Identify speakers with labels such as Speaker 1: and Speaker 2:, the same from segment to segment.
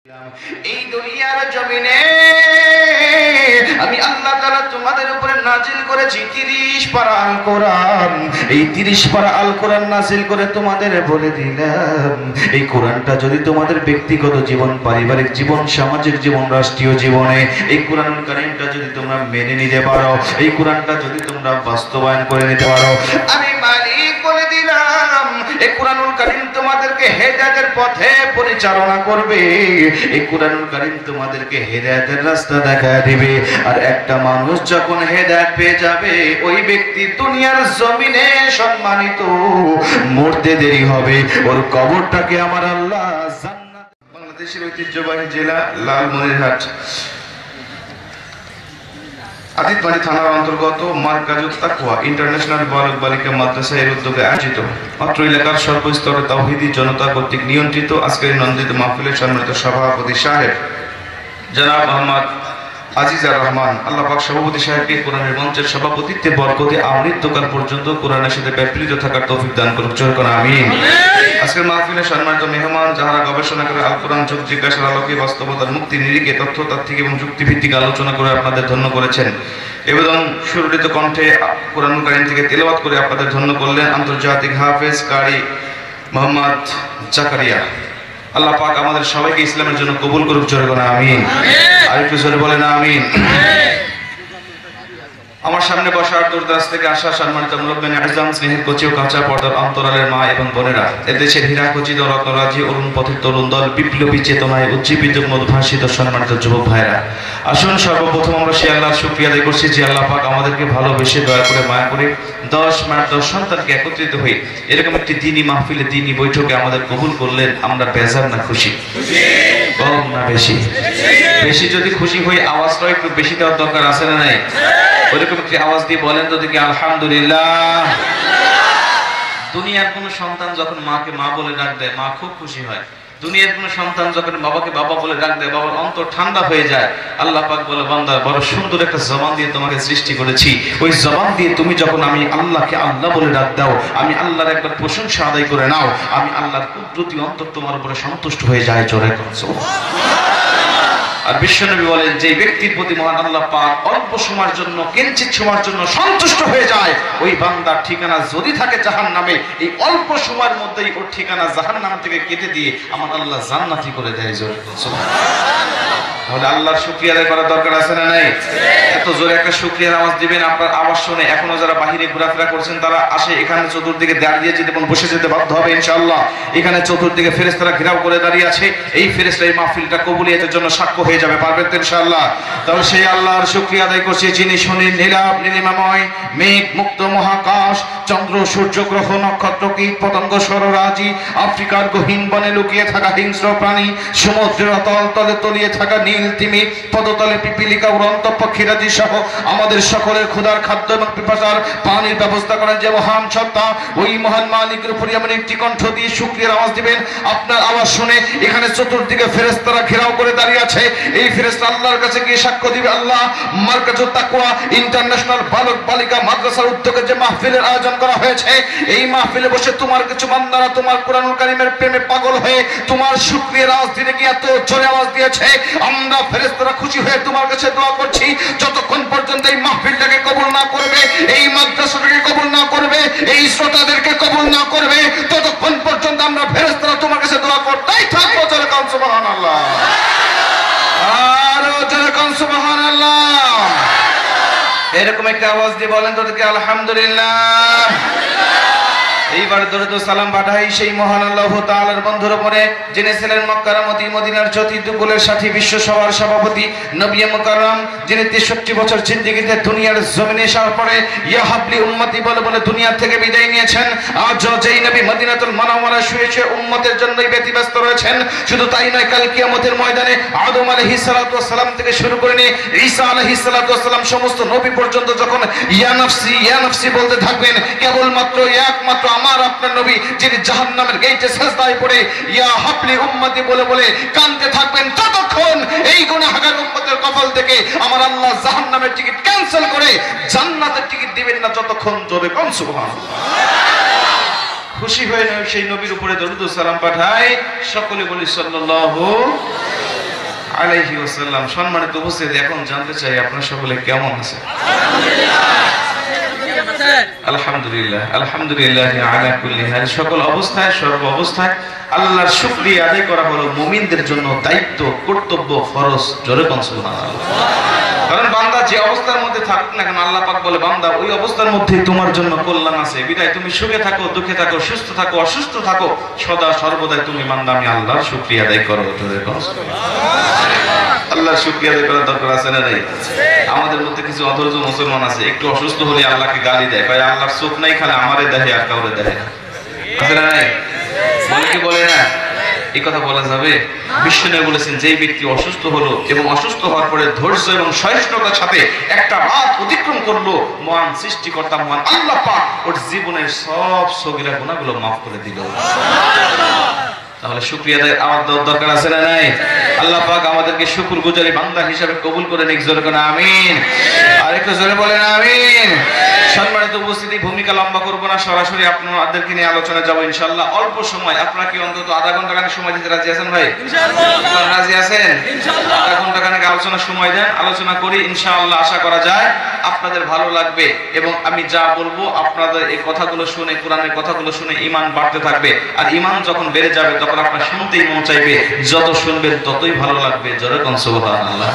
Speaker 1: এই দুনিয়ার জমিনে আমি আল্লাহ তাআলা তোমাদের উপরে নাজিল করেছি 30 পারা আল কোরআন। এই 30 পারা আল কোরআন নাজিল করে তোমাদের বলে দিলাম, এই কোরআনটা যদি তোমাদের ব্যক্তিগত জীবন, পারিবারিক জীবন, সামাজিক জীবন, রাষ্ট্রীয় জীবনে এই কোরআনুল কারীমটা যদি তোমরা মেনে নিতে পারো, এই কোরআনটা যদি তোমরা বাস্তবায়ন করে নিতে পারো, আমি মালিক বলে দিলাম এই কোরআনুল কারীম তোমাদেরকে হেদায়েতের পথে পরিচালনা করবে। এই কোরআনুল কারীম তোমাদেরকে হেদায়েতের রাস্তা দেখায় দিবে। আর একটা মানুষ যখন হেদায়েত পেয়ে যাবে, ওই ব্যক্তি দুনিয়ার জমিনে সম্মানিত, মরতে দেরি হবে, ওর কবরটাকে আমার আল্লাহ জান্নাত। বাংলাদেশের ঐতিহ্যবাহী জেলা লালমনিরহাট আদিতবাড়ি থানার অন্তর্গত মারকাজুত তাকওয়া ইন্টারন্যাশনাল বালক বালিকা মাদ্রাসা এর উদ্যোগে আয়োজিত অত্র এলাকার সর্বস্তরের তাওহীদি জনতা কর্তৃক নিয়ন্ত্রিত আজকের নন্দিত মাহফিলের সম্মানিত সভাপতি সাহেব জনাব মোহাম্মদ আজিজার রহমান, আল্লাহ পাক সভাপতি সাহেবকে কোরআনের মঞ্চের সভাপতিত্বে বরকতে আমৃত্যুকাল পর্যন্ত কোরআনের সাথে ব্যাপৃত থাকার তৌফিক দান করুন, জোরে করে আমিন। আজকের মাহফিলে সম্মানিত মেহমান যারা গবেষণা করে আল কোরআন যুগ জিজ্ঞাসার আলোকে বাস্তবতার মুক্তি নিরিখে তথ্য তাত্ত্বিক এবং যুক্তিভিত্তিক আলোচনা করে আপনাদের ধন্য করেছেন এবং সুরলিত কণ্ঠে কোরআনুল কারীম থেকে তেলাওয়াত করে আপনাদের ধন্য করলেন আন্তর্জাতিক হাফেজ কারি মোহাম্মদ জাকারিয়া। আল্লাহ পাক আমাদের সবাইকে ইসলামের জন্য কবুল করুক, জোরে করে আমিন। আরেকটু জোরে বলেন আমিন। আমার সামনে বসার দূরদাস থেকে আসা সম্মানিত মুরব্বিয়ান আযম, স্নেহের কচি ও কাঁচা পর্দার অন্তরালের মা এবং বোনেরা, এদেশের হীরা খচিত রত্নরাজি অরুণ পথের তরুণ দল, বিপ্লবী চেতনায় উজ্জীবিত মধুভাষিত সম্মানিত যুবক ভাইরা, আসুন সর্বপ্রথম আমরা সে আল্লাহর শুকরিয়া আদায় করছি যে আল্লাহ পাক আমাদেরকে ভালোবেসে দয়া করে মায়া করে 10 মাস 10 সন্তানকে একত্রিত হয়ে এরকম একটি দ্বীনি মাহফিলে দ্বীনি বৈঠকে আমাদের কবুল করলেন। আমরা বেজার না খুশি? কম না বেশি? বেশি যদি খুশি হই আওয়াজটা একটু বেশি দেওয়ার দরকার আছে না নাই? ওরকম একটি আওয়াজ দিয়ে বলেন তো দেখি আলহামদুলিল্লাহ। দুনিয়ার কোন সন্তান যখন মাকে মা বলে ডাক দেয়, মা খুব খুশি হয়। দুনিয়ার কোন সন্তান যখন বাবাকে বাবা বলে ডাক দেয়, বাবার অন্তর ঠান্ডা হয়ে যায়। আল্লাহ পাক বলে, বান্দা বড় সুন্দর একটা জবান দিয়ে তোমাকে সৃষ্টি করেছি, ওই জবান দিয়ে তুমি যখন আমি আল্লাহকে আল্লাহ বলে ডাক দাও, আমি আল্লাহর একবার প্রশংসা আদায় করে নাও, আমি আল্লাহর কুদরতি অন্তর তোমার উপরে সন্তুষ্ট হয়ে যায়, জোরে আর বিশ্বনবী বলেন যে ব্যক্তির প্রতি মহান আল্লাহ পাক অল্প সময়ের জন্য, কিঞ্চিত সময়ের জন্য সন্তুষ্ট হয়ে যায়, ওই বান্দার ঠিকানা যদি থাকে জাহান্নামে, এই অল্প সময়ের মধ্যেই ওর ঠিকানা জাহান্নাম থেকে কেটে দিয়ে আমার আল্লাহ জান্নাতি করে দেয়, জোরে তাহলে আল্লাহর শুকরিয়া আদায় করার দরকার আছে না নাই? এত জোরে একটা শুকরিয়ার আওয়াজ দিবেন, আপনার আওয়াজ শুনে এখনো যারা বাহিরে ঘোরাফেরা করছেন তারা আসে এখানে চতুর্দিকে দাঁড়িয়ে যেতে এবং বসে যেতে বাধ্য হবে ইনশাআল্লাহ। এখানে চতুর্দিকে ফেরেশতারা ঘেরাও করে দাঁড়িয়ে আছে, এই ফেরেশতা এই মাহফিলটা কবুলিয়তের জন্য সাক্ষ্য হয়ে যাবে, পারবেন তো ইনশাআল্লাহ? তাহলে সেই আল্লাহর শুকরিয়া আদায় করছি যিনি শুনি নীলাভ নীলিমাময় মেঘ মুক্ত মহাকাশ, চন্দ্র সূর্য গ্রহ নক্ষত্র কীট পতঙ্গ সররাজি, আফ্রিকার গহীন বনে লুকিয়ে থাকা হিংস্র প্রাণী, সমুদ্রের তল তলে তলিয়ে থাকা নীল তিমি, পদতলে পিপিলিকা উড়ন্ত পক্ষীরাজি সহ আমাদের সকলের ক্ষুধার খাদ্য এবং পিপাসার পানির ব্যবস্থা করেন যে মহান সত্তা, ওই মহান মালিকের উপরে এমন একটি কণ্ঠ দিয়ে শুকরিয়ার আওয়াজ দিবেন, আপনার আওয়াজ শুনে এখানে চতুর্দিকে ফেরেশতারা ঘেরাও করে দাঁড়িয়ে আছে, এই ফেরেশতা আল্লাহর কাছে গিয়ে সাক্ষ্য দিবে, আল্লাহ মারকাজুত তাকওয়া ইন্টারন্যাশনাল বালক বালিকা মাদ্রাসার উদ্যোগে যে মাহফিলের আয়োজন করা হয়েছে, এই মাহফিলে বসে তোমার কিছু বান্দারা তোমার কোরআনুল কারীমের প্রেমে পাগল হয়ে তোমার শুকরিয়ার আওয়াজ দিতে গিয়ে এত জোরে আওয়াজ দিয়েছে, আমরা ফেরেশতারা খুশি হয়ে তোমার কাছে দোয়া করছি, যতক্ষণ পর্যন্ত এই মাহফিলটাকে কবুল না করবে, এই মাদ্রাসাটাকে কবুল না করবে, এই শ্রোতাদেরকে কবুল না করবে, ততক্ষণ পর্যন্ত আমরা ফেরেশতারা তোমার কাছে দোয়া করতেই থাকবো, জোরে কান সুবহানাল্লাহ, আর জোরে কান সুবহানাল্লাহ। এরকম একটা আওয়াজ দিয়ে বলেন তো দেখি আলহামদুলিল্লাহ। এইবার দরুদ ও সালাম পাঠাই সেই মহান আল্লাহ তাআলার বন্ধুর উপরে যিনি ছিলেন মক্কার মদিনার জ্যোতির্কুলের সাথী, বিশ্ব সভার সভাপতি নবী মুকাররম, যিনি 63 বছর জিন্দেগিতে দুনিয়ার জমিনে আসার পরে ইয়া হাবলি উম্মতি বলে বলে দুনিয়া থেকে বিদায় নিয়েছেন। আজ যেই নবী মদিনাতুল মুনাওয়ারায় শুয়ে শুয়ে উম্মতের জন্যই ব্যতিব্যস্ত রয়েছেন, শুধু তাই নয়, কাল কিয়ামতের ময়দানে আদম আলাইহিস সালাতু ওয়াস সালাম থেকে শুরু করে নিয়ে ঈসা আলাইহিস সালাতু ওয়াস সালাম সমস্ত নবী পর্যন্ত যখন ইয়া নাফসি বলতে থাকবেন, কেবলমাত্র একমাত্র আমার আপনার নবী যিনি জাহান্নামের গেটে সিজদায় পড়ে ইয়া হাবলি উম্মতি বলে বলে কাঁদতে থাকবেন, ততক্ষণ এই গুনাহগার উম্মতের কপাল থেকে আমার আল্লাহ জাহান্নামের টিকিট ক্যান্সেল করে জান্নাতের টিকিট দিবেন না, যতক্ষণ জোরে কোন সুবহানাল্লাহ। খুশি হয়ে সেই নবীর উপরে দরুদ ও সালাম পাঠাই, সকলে বলি সাল্লাল্লাহু আলাইহি ওয়াসাল্লাম। সম্মানিত উপস্থিতি, এখন জানতে চাই আপনারা সকলে কেমন আছেন? আলহামদুলিল্লাহ, আলহামদুলিল্লাহ আলা কুল্লি হাল। সকল অবস্থায় সর্ব অবস্থায় আল্লাহর শুকরিয়া আদায় করা হলো মুমিনদের জন্য দায়িত্ব, কর্তব্য, ফরজ। জোরে কোন সুবহানাল্লাহ। কারণ বান্দা যে অবস্থার মধ্যে থাকুক না কেন, আল্লাহ পাক বলে বান্দা ওই অবস্থার মধ্যে তোমার জন্য কল্যাণ আছে। বিদায় তুমি সুখে থাকো, দুঃখে থাকো, সুস্থ থাকো, অসুস্থ থাকো, সদা সর্বদাই তুমি বান্দা আমি আল্লাহর শুকরিয়া আদায় করো। জোরে কোন সুবহানাল্লাহ। আল্লাহর শুকরিয়া আদায় করার দরকার আছে না নাই? আমাদের মধ্যে কিছু অধৈর্য মুসলমান আছে, একটু অসুস্থ হলে আল্লাহকে গালি দেয়, ভাই আল্লাহর চোখ নাই, খালি আমারে দেখে আর কাউরে দেখে না। আছে না নাই? বলে কি বলে না? এই কথা বলা যাবে? বিশ্বনবী বলেছেন যে ব্যক্তি অসুস্থ হলো এবং অসুস্থ হওয়ার পরে ধৈর্য এবং সহিষ্ণুতার সাথে একটা রাত অতিক্রম করলো, মহান সৃষ্টিকর্তা মহান আল্লাহ পাক ওর জীবনের সব সগীরা গুনাহগুলো মাফ করে দিল। তাহলে শুকরিয়া দেওয়ার দরকার আছে না নাই? আল্লাহ পাক আমাদেরকে শুকরগুজারি বান্দা হিসেবে কবুল করে নিক। জোরে করে আমিন। আর একটু জোরে বলেন আমিন। সম্মানিত উপস্থিতি, ভূমিকা লম্বা করবো না, সরাসরি আপনাদেরকে নিয়ে আলোচনা যাবো ইনশাআল্লাহ। অল্প সময়, আপনারা কি অন্তত আধা ঘন্টা খানিক সময় দিতে রাজি আছেন ভাই? ইনশাআল্লাহ রাজি আছেন? ইনশাআল্লাহ আধা ঘন্টা খানিক আলোচনার সময় দেন, আলোচনা করি ইনশাআল্লাহ। আশা করা যায় আপনাদের ভালো লাগবে এবং আমি যা বলবো আপনাদের এই কথাগুলো শুনে, কোরআনের কথাগুলো শুনে ঈমান বাড়তে থাকবে। আর ঈমান যখন বেড়ে যাবে তখন আপনার শুনতেই মন চাইবে, যত শুনবেন ততই ভালো লাগবে। জোরে কোন সুবহানাল্লাহ।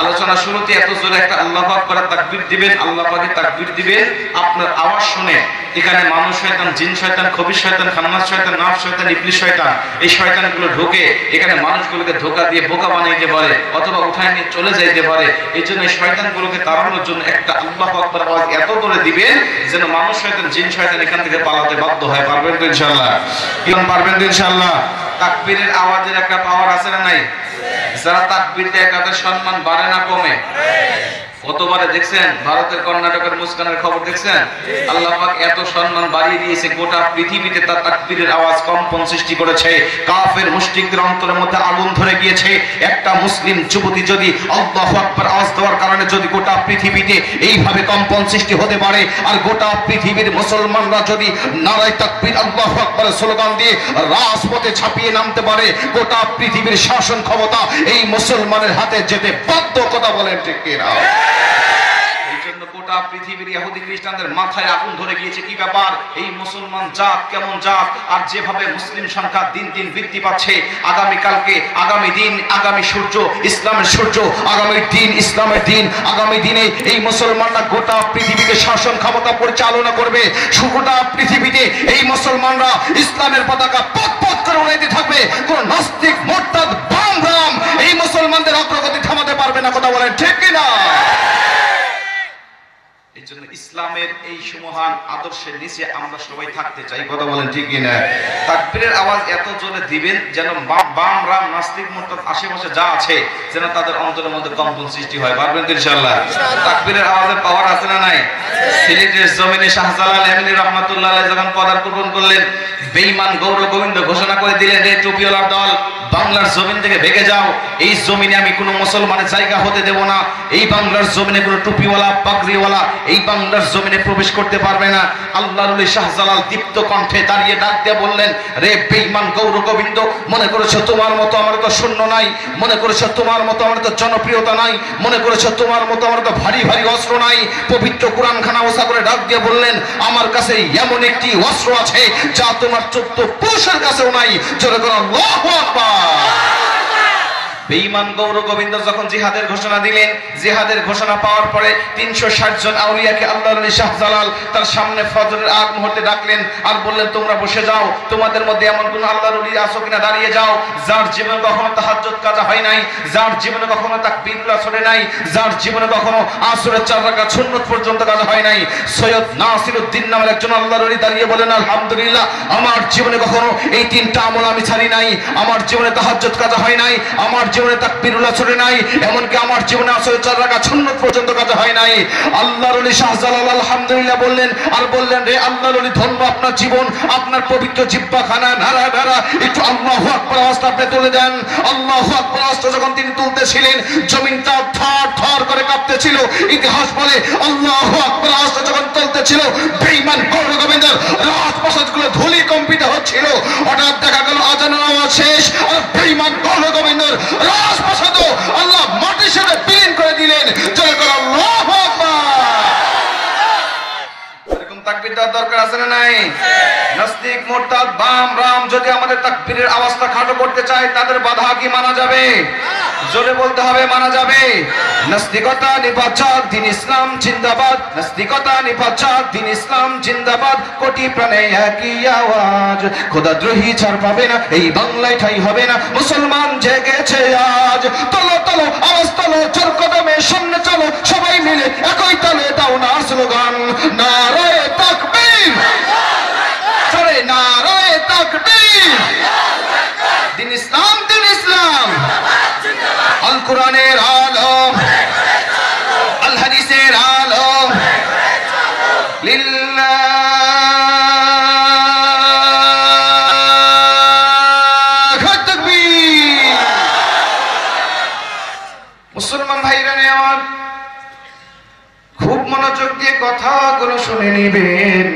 Speaker 1: আলোচনা শুরুতে এত জোরে একটা আল্লাহু আকবার তাকবীর দিবেন, আল্লাহ পাকে তাকবীর দিবেন। আপনার আওয়াজ শুনে এখানে মানুষ শয়তান, জিন শয়তান, খবিশ শয়তান, খান্নাস শয়তান, নাফস শয়তান, ইবলিস শয়তান, এই শয়তানগুলো ঢোকে এখানে মানুষগুলোকে ধোঁকা দিয়ে বোকা বানিয়ে দিতে পারে অথবা উঠায় নিয়ে চলে যাইতে পারে। এই জন্য এই শয়তানগুলোকে তাড়ানোর জন্য একটা আল্লাহু আকবার আওয়াজ এত জোরে দিবেন যেন মানুষ শয়তান, জিন শয়তান এখান থেকে পালাতে বাধ্য হয়। পারবেন তো ইনশাআল্লাহ? কেমন পারবেন তো ইনশাআল্লাহ? তাকবীরের আওয়াজের একটা পাওয়ার আছে না নাই? যারা তাকবীর দেয় তাদের সম্মান বাড়ে না কমে? কতবারে দেখছেন ভারতের কর্ণাটকের মুস্কানের খবর দেখছেন? আল্লাহ পাক এত সম্মান বাড়িয়ে দিয়েছে, গোটা পৃথিবীতে তার তাকবীরের আওয়াজ কম্পন সৃষ্টি করেছে। কাফের মুশরিকদের অন্তরের মধ্যে আগুন ধরে গিয়েছে। একটা মুসলিম যুবতী যদি আল্লাহু আকবার আওয়াজ দেওয়ার কারণে যদি গোটা পৃথিবীতে এইভাবে কম্পন সৃষ্টি হতে পারে, আর গোটা পৃথিবীর মুসলমানরা যদি নারায়ে তাকবীর আল্লাহু আকবার স্লোগান দিয়ে রাজপথে ছাপিয়ে নামতে পারে, গোটা পৃথিবীর শাসন ক্ষমতা এই মুসলমানের হাতে যেতে বাধ্য। কথা বলেন ঠিক কি না? গোটা পৃথিবীর ইহুদি খ্রিস্টানদের মাথায় আগুন ধরে গিয়েছে। কি ব্যাপার? এই মুসলমান জাত কেমন জাত? আর যেভাবে মুসলিম সংখ্যা দিন দিন বৃদ্ধি পাচ্ছে, আগামী কালকে, আগামী দিন, আগামী সূর্য ইসলামের সূর্য, আগামী দিন ইসলামের দিন, আগামী দিনে এই মুসলমানরা গোটা পৃথিবীতে শাসন ক্ষমতা পরিচালনা করবে। গোটা পৃথিবীতে এই মুসলমানরা ইসলামের পতাকা পথ পথ করে উড়াইতে থাকবে। কোন নাস্তিক, মোরতাদ, বামরাম এই মুসলমানদের অগ্রগতি থামাতে পারবে না। কথা বলেন ঠিক কি না? এই জন্য ইসলামের এই সুমহান আদর্শের নিচে আমরা সবাই থাকতে চাই। কথা বলেন ঠিক কি না? তাকবীরের আওয়াজ এত জোরে দিবেন যেন বাম রাম, নাস্তিক, মুরতাদ আশেপাশে যা আছে যেন তাদের অন্তরের মধ্যে কম্পন সৃষ্টি হয়। পারবেন তো ইনশাআল্লাহ? তাকবীরের আওয়াজের পাওয়ার আছে না নাই? সিলেটের জমিনে শাহজালাল এমনি রহমাতুল্লাহ আলাইহি যখন পদার্পণ করলেন, বেঈমান গৌর গোবিন্দ ঘোষণা করে দিলেন, রে টুপিওয়ালার দল বাংলার জমিন থেকে ভেগে যাও। এই জমিনে আমি কোনো মুসলমানের জায়গা হতে দেব না। এই বাংলার জমিনে কোনো টুপিওয়ালা, পাগড়িওয়ালা এই বাংলার জমিনে প্রবেশ করতে পারবে না। আল্লাহর ওলি শাহজালাল দীপ্ত কণ্ঠে দাঁড়িয়ে ডাক দিয়ে বললেন, রে বেঈমান গৌর গোবিন্দ, মনে করেছো তোমার মতো আমার তো শূন্য নাই, মনে করেছো তোমার মতো আমার তো জনপ্রিয়তা নাই, মনে করেছো তোমার মতো আমার তো ভারী ভারী অস্ত্র নাই। পবিত্র কোরআন খানা ওসা করে ডাক দিয়ে বললেন, আমার কাছে এমন একটি অস্ত্র আছে যা তোমার 14 পুরুষের কাছেও নাই। জোরে করে আল্লাহু আকবার। বেঈমান গৌর গোবিন্দ যখন জিহাদের ঘোষণা দিলেন, জিহাদের ঘোষণা পাওয়ার পরে 360 জন আউলিয়াকে আল্লাহর ওলি শাহজালাল তার সামনে ফজরের আগ মুহূর্তে ডাকলেন আর বললেন, তোমরা বসে যাও। তোমাদের মধ্যে এমন কোন আল্লাহর ওলি আছো কিনা দাঁড়িয়ে যাও, যার জীবনে কখনো তাহাজ্জুদ কাজা হয় নাই, যার জীবনে কখনো তাকবীর আসরে নাই, যার জীবনে কখনো আসরের 4 রাকাত সুন্নাত পর্যন্ত কাজা হয় নাই। সৈয়দ নাসিরউদ্দিন নামের একজন আল্লাহর ওলি দাঁড়িয়ে বলেন, আলহামদুলিল্লাহ, আমার জীবনে কখনো এই 3টা আমল আমি ছাড়ি নাই। আমার জীবনে তাহাজ্জুদ কাজা হয় নাই, আমার জীবনে তাকবীরুল আসরে নাই, এমনকি আমার জীবনে আসরে 4 রাকাত সুন্নাত পর্যন্ত কাজা হয় নাই। আল্লাহর ওলি শাহজালাল আলহামদুলিল্লাহ বললেন আর বললেন, রে আল্লাহর ওলি, ধন্য আপনার জীবন, আপনার পবিত্র জিহ্বাখানা নাড়া নাড়া একটু আল্লাহু আকবার আওয়াজটা আপনি তুলে দেন। আল্লাহু আকবার আওয়াজটা যখন তিনি তুলতেছিলেন, জমিনটা থর থর করে কাঁপতেছিল। ইতিহাস বলে আল্লাহু আকবার আওয়াজটা যখন তুলতেছিল, বেঈমান গৌর গোবিন্দের রাজপ্রাসাদগুলো ধুলি কম্পিত হচ্ছিল। হঠাৎ দেখা গেল আজানের আওয়াজ শেষ আর বেঈমান গৌর গোবিন্দের রাজপ্রাসাদ দেওয়ার দরকার আছে না নাই? নাস্তিক মুরতাদ বাম রাম যদি আমাদের তাকবীরের আওয়াজটা খাটো করতে চায় তাদের বাধা কি মানা যাবে? জোরে বলতে হবে মানা যাবে। নাস্তিকতা নিপাচাক দিন ইসলাম জিন্দাবাদ, নাস্তিকতা নিপাচাক দিন ইসলাম জিন্দাবাদ, কোটি প্রাণে একই আওয়াজ, খোদাদ্রোহী ছাড় পাবে না এই বাংলায় ঠাঁই হবে না, মুসলমান জেগেছে আজ। তলো তলো আওয়াজ তলো, জোর কদমে সামনে চলো, সবাই মিলে একই তালে দাও না স্লোগান, নারায়ে তাকবীর, জোরে নারায়ে তাকবীর। দিন ইসলাম দিন ইসলাম, আল কোরআনের আলো, আল হাদিসের আলো, লিল্লাহ তাকবীর। মুসলমান ভাইরা আমার খুব মনোযোগ দিয়ে কথাগুলো শুনে নিবেন।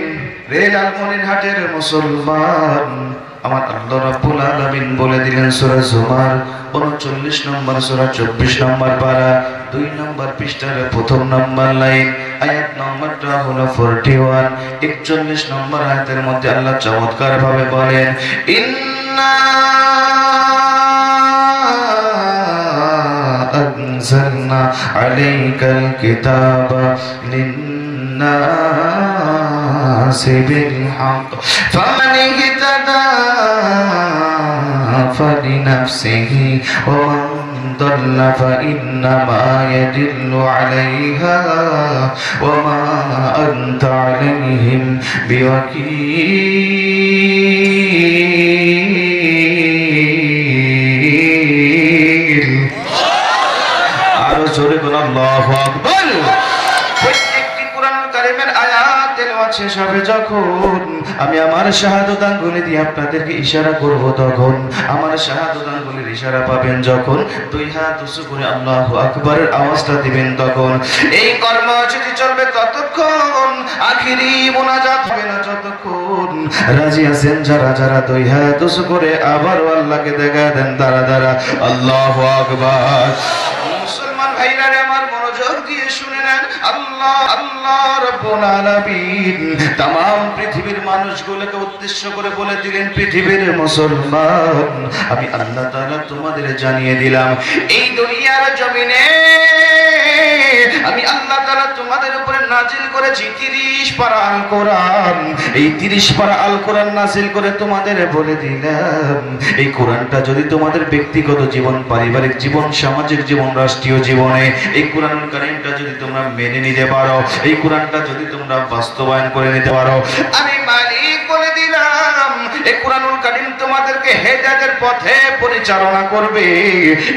Speaker 1: রেল আলমনিরহাটের মুসলমান, আমার আল্লাহ রাব্বুল আলামিন বলে দিলেন সূরা জুমার 39 নম্বর সূরা 24 নম্বর পারা 2 নম্বর পৃষ্ঠার প্রথম নম্বর লাইন, আয়াত নম্বরটা হলো 41। 41 নম্বর আয়াতের মধ্যে আল্লাহ চমৎকার ভাবে বলেন, ইন্না আনজালনা আলাইকাল কিতাবা লিন-নাসি বিল হক ফামান ইহতাদা ফালিনাফসিহি ওয়া মান দাল্লা ফাইন্নামা ইয়াদিল্লু আলাইহা ওয়া মা আনতা আলাইহিম বিওয়াকিল। আরো জোরে বলুন আল্লাহু আকবার। প্রত্যেকটি কোরআনুল কারীমের আয়াত তেলাওয়াত শেষ হবে যখন আমি আমার শাহাদাত আঙ্গুলি দিয়ে আপনাদেরকে ইশারা করব, তখন আমার শাহাদাত আঙ্গুলির ইশারা পাবেন যখন 2 হাত উঁচু করে আল্লাহু আকবারের আওয়াজটা দিবেন তখন। এই কর্মসূচি চলবে ততক্ষণ, আখিরি মুনাজাত হবে না যতক্ষণ। রাজি আছেন যারা যারা 2 হাত উঁচু করে আবারও আল্লাহকে দেখা দেন তারা তারা আল্লাহু আকবার। মুসলমান ভাইরা আমার মনোযোগ দিয়ে শুনে নেন, আল্লাহ আল্লাহ রাব্বুল আলামিন तमाम পৃথিবীর মানুষগুলোকে উদ্দেশ্য করে বলে দিলেন, পৃথিবীর মুসলমান আমি আল্লাহ তাআলা তোমাদের জানিয়ে দিলাম এই দুনিয়ার জমিনে আমি আল্লাহ তাআলা তোমাদের উপরে নাজিল করেছি 30 পারা আল কোরআন। এই 30 পারা আল কোরআন নাজিল করে তোমাদের বলে দিলাম এই কোরআনটা যদি তোমাদের ব্যক্তিগত জীবন, পারিবারিক জীবন, সামাজিক জীবন, রাষ্ট্রীয় জীবনে এই কোরআনুল কারীমটা যদি তোমরা মেনে নিতে পারো, এই কোরআনটা যদি তোমরা বাস্তবায়ন করে নিতে পারো, আমি মালিক বলে দিলাম এই কোরআনুল কারীম তোমাদেরকে হেদায়েতের পথে পরিচালনা করবে,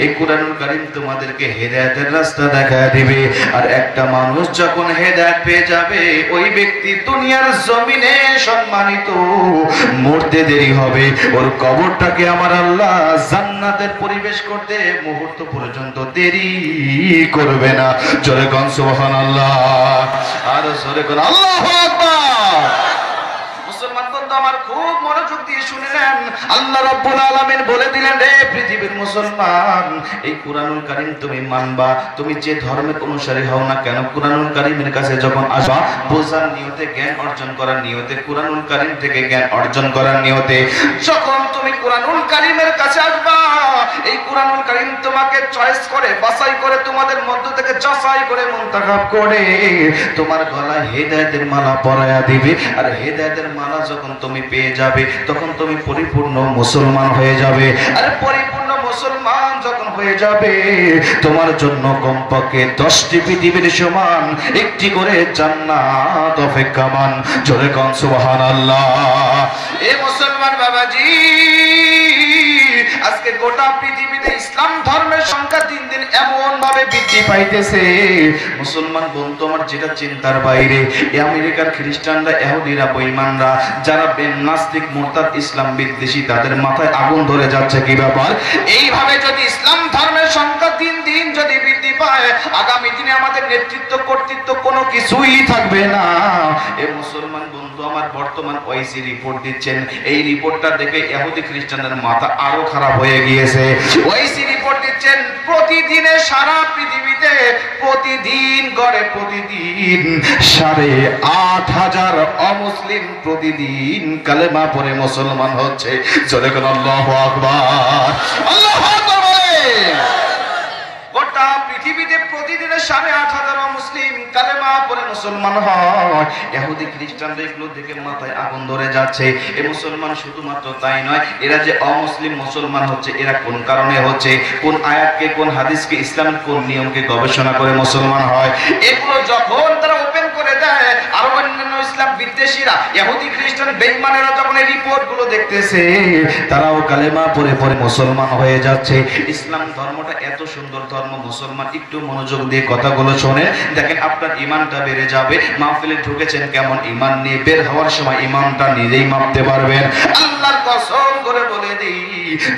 Speaker 1: এই কোরআনুল কারীম তোমাদেরকে হেদায়েতের রাস্তা দেখায় দিবে। আর একটা মানুষ যখন হেদায়েত পেয়ে যাবে ওই ব্যক্তি দুনিয়ার জমিনে সম্মানিত, মরতে দেরি হবে, ওর কবরটাকে আমার আল্লাহ জান্নাতের পরিবেশ করতে মুহূর্ত পর্যন্ত দেরি করবে না। জোরে কোন সুবহানাল্লাহ, আর জোরে কোন আল্লাহু আকবার। মুসলমান বন্ধু আমার খুব মনোযোগ দিয়ে শুনে নেন, আল্লাহ রাব্বুল আলামিন বলে দিলেন, রে পৃথিবীর মুসলমান এই কোরআনুল কারীম তুমি মানবা, তুমি যে ধর্মের অনুসারী হও না কেন, কোরআনুল কারীমের কাছে যখন আসবা বোঝার নিয়তে, জ্ঞান অর্জন করার নিয়তে, কোরআনুল কারীম থেকে জ্ঞান অর্জন করার নিয়তে যখন তুমি কোরআনুল কারীমের কাছে আসবা, এই কোরআনুল কারীম তোমাকে চয়েস করে, বাছাই করে, তোমাদের মধ্য থেকে যাচাই করে, মুনতাখাব করে তোমার গলায় হেদায়েতের মালা পরায়া দিবে। আর হেদায়েতের মালা যখন তুমি পেয়ে যাবে তখন তুমি পরিপূর্ণ মুসলমান হয়ে যাবে। আর পরিপূর্ণ মুসলমান যখন হয়ে যাবে তোমার জন্য কমপক্ষে 10টি পৃথিবীর সমান একটি করে জান্নাত অপেক্ষমান। জোরে কোন সুবহানাল্লাহ। এ মুসলমান বাবাজি, আজকে গোটা পৃথিবীতে ইসলাম ধর্মের সংখ্যা দিন দিন এমন ভাবে বৃদ্ধি পাইতেছে, মুসলমান বন্ধু আমার যেটা চিন্তার বাইরে। আমেরিকার খ্রিস্টানরা, ইহুদিরা, বেঈমানরা যারা নাস্তিক, মুরতাদ, ইসলাম বিদ্বেষী, তাদের মাথায় আগুন ধরে যাচ্ছে। কি ব্যাপার? এইভাবে যদি ইসলাম ধর্মের সংখ্যা দিন দিন যদি বৃদ্ধি পায়, আগামী দিনে আমাদের নেতৃত্ব কর্তৃত্ব কোনো কিছুই থাকবে না। এ মুসলমান বন্ধু আমার, বর্তমান ওয়াইসি রিপোর্ট দিচ্ছেন, এই রিপোর্টটা দেখে ইহুদি খ্রিস্টানদের মাথা আরো খারাপ হয়ে গিয়েছে। ওয়াইসি রিপোর্ট দিচ্ছেন প্রতিদিনে সারা পৃথিবীতে প্রতিদিন গড়ে প্রতিদিন 8,500 অমুসলিম প্রতিদিন কালেমা পড়ে মুসলমান হচ্ছে। জোরে বলেন আল্লাহু আকবার, আল্লাহু আকবার বলেন। গোটা পৃথিবীতে প্রতিদিনে 8,500 মুসলিম কালেমা পড়ে মুসলমান হয়। ইহুদি খ্রিস্টানরা এগুলো দেখে মাথায় আগুন ধরে যাচ্ছে। এই মুসলমান শুধুমাত্র তাই নয়, এরা যে অমুসলিম মুসলমান হচ্ছে, এরা কোন কারণে হচ্ছে, কোন আয়াতকে, কোন হাদিসকে, ইসলামের কোন নিয়মকে গবেষণা করে মুসলমান হয়, এগুলো যখন তারা ওপেন করে দেয়, আর অন্যান্য ইসলাম বিদ্বেষীরা, ইহুদি খ্রিস্টান বেঈমানেরা যখন এই রিপোর্ট গুলো দেখতেছে, তারাও কালেমা পড়ে পড়ে মুসলমান হয়ে যাচ্ছে। ইসলাম ধর্মটা এত সুন্দর ধর্ম, মুসলমান একটু মনোযোগ দিয়ে কথাগুলো শোনেন, দেখেন আপনার ঈমানটা বেড়ে যাবে। মাহফিলে ঢুকেছেন কেমন ঈমান নিয়ে, বের হওয়ার সময় ঈমানটা নিজেই মাপতে পারবেন। আল্লাহর কসম করে বলে দিই,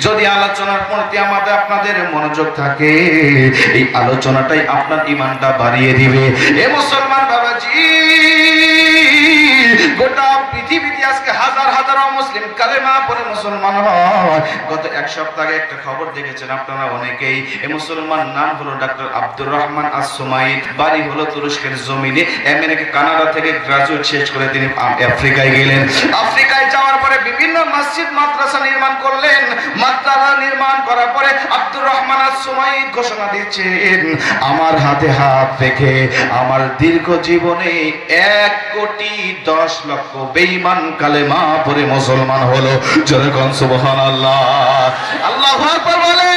Speaker 1: যদি আলোচনার প্রতি আমাদের আপনাদের মনোযোগ থাকে, এই আলোচনাটাই আপনার ঈমানটা বাড়িয়ে দিবে। এ মুসলমান বাবাজি, গোটা পৃথিবীতে আজকে হাজার হাজার মুসলিম কালেমা পড়ে মুসলমান হয়। গত এক সপ্তাহ আগে একটা খবর দেখেছেন আপনারা অনেকেই। এই মুসলমান নাম হলো ডাক্তার আব্দুর রহমান আস-সুমাইদ, বাড়ি হলো তুরস্কের জমিনে। আমেরিকা কানাডা থেকে গ্রাজুয়েট শেষ করে তিনি আফ্রিকায় গেলেন। আফ্রিকায় যাওয়ার পরে বিভিন্ন মসজিদ মাদ্রাসা নির্মাণ করলেন। মাদ্রাসা নির্মাণ করার পরে আব্দুর রহমান আস-সুমাইদ ঘোষণা দিচ্ছেন, আমার হাতে হাত রেখে আমার দীর্ঘ জীবনে 1,10,00,000 বেঈমান কালেমা পড়ে মুসলমান হলো। জোরে কোন সুবহানাল্লাহ, আল্লাহু আকবার বলে।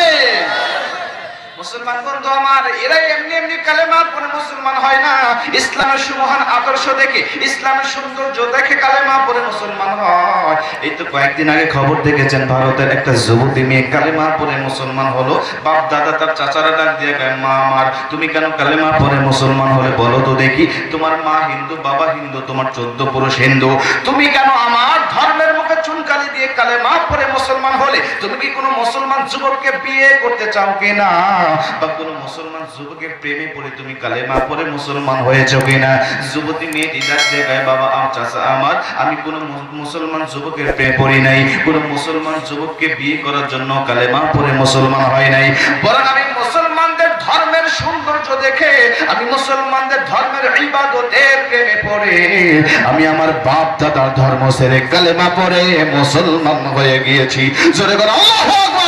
Speaker 1: মুসলমান বন্ধু আমার, এরা এমনি এমনি কালেমা পড়ে মুসলমান হয় না। ইসলামের সুমহান আদর্শ দেখে, ইসলামের সৌন্দর্য দেখে কালেমা পড়ে মুসলমান হয়। এই তো কয়েকদিন আগে খবর দেখেছেন, ভারতের একটা যুবতী মেয়ে কালেমা পড়ে মুসলমান হলো। বাপ দাদা তার চাচারা ডাক দিয়ে কয়, মা আমার তুমি কেন কালেমা পড়ে মুসলমান হলে বলো তো দেখি। তোমার মা হিন্দু, বাবা হিন্দু, তোমার 14 পুরুষ হিন্দু, তুমি কেন আমার ধর্মের মুখে চুনকালি দিয়ে কালেমা পড়ে মুসলমান হলে? তুমি কি কোনো মুসলমান যুবককে বিয়ে করতে চাও কিনা, বা কোন মুসলমান যুবকের প্রেমে পড়ে তুমি কালেমা পড়ে মুসলমান হয়েছো কিনা? যুবতী মেয়েটি ডাক দিয়ে কয়, বাবা চাচা আমার, আমি কোন মুসলমান যুবকের প্রেমে পড়ি নাই, কোন মুসলমান যুবককে বিয়ে করার জন্য কালেমা পড়ে মুসলমান হয় নাই, বরং আমি মুসলমানদের ধর্মের সৌন্দর্য দেখে, আমি মুসলমানদের ধর্মের ইবাদতের প্রেমে পড়ে আমি আমার বাপ দাদার ধর্ম ছেড়ে কালেমা পড়ে মুসলমান হয়ে গিয়েছি। জোরে বলো আল্লাহু আকবার।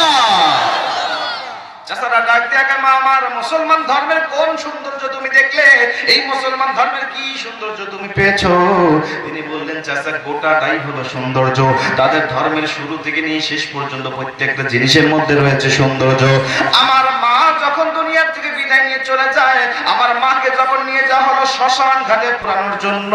Speaker 1: চাচারা ডাক দিয়ে কয়, মা আমার মুসলমান ধর্মের কোন সৌন্দর্য তুমি দেখলে? এই মুসলমান ধর্মের কি সৌন্দর্য তুমি পেয়েছো? তিনি বললেন, চাচা গোটাটাই হলো সৌন্দর্য। তাদের ধর্মের শুরু থেকে নিয়ে শেষ পর্যন্ত প্রত্যেকটা জিনিসের মধ্যে রয়েছে সৌন্দর্য। আমার মা যখন দুনিয়ার থেকে বিদায় নিয়ে চলে যায়, আমার মাকে যখন নিয়ে যাওয়া হলো শ্মশান ঘাটে পোড়ানোর জন্য,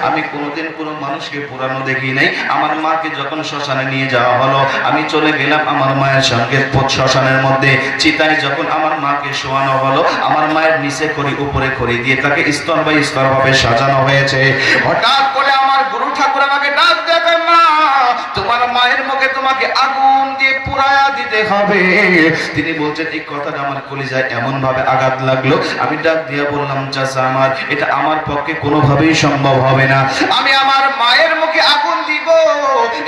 Speaker 1: আমি কোনোদিন কোনো মানুষকে পোড়ানো দেখি নাই। আমার মাকে যখন শ্মশানে নিয়ে যাওয়া হলো, আমি চলে গেলাম আমার মায়ের সঙ্গে শ্মশানের মধ্যে। চিতায় যখন আমার মাকে শোয়ানো হলো, আমার মায়ের নিচে খড়ি, উপরে খড়ি দিয়ে তাকে স্তর বাই স্তর ভাবে সাজানো হয়েছে। হঠাৎ করে আমার গুরু ঠাকুর আমাকে ডাক দেবে, মা তোমার মায়ের মুখে তোমাকে আগুন দিয়ে পুরায়া দিতে হবে। তিনি বলছেন, এই কথাটা আমার কলিজায় এমন ভাবে আঘাত লাগলো, আমি ডাক দিয়ে বললাম, চাচা আমার, এটা আমার পক্ষে কোনোভাবেই সম্ভব হবে না। আমি আমার মায়ের মুখে আগুন দিব,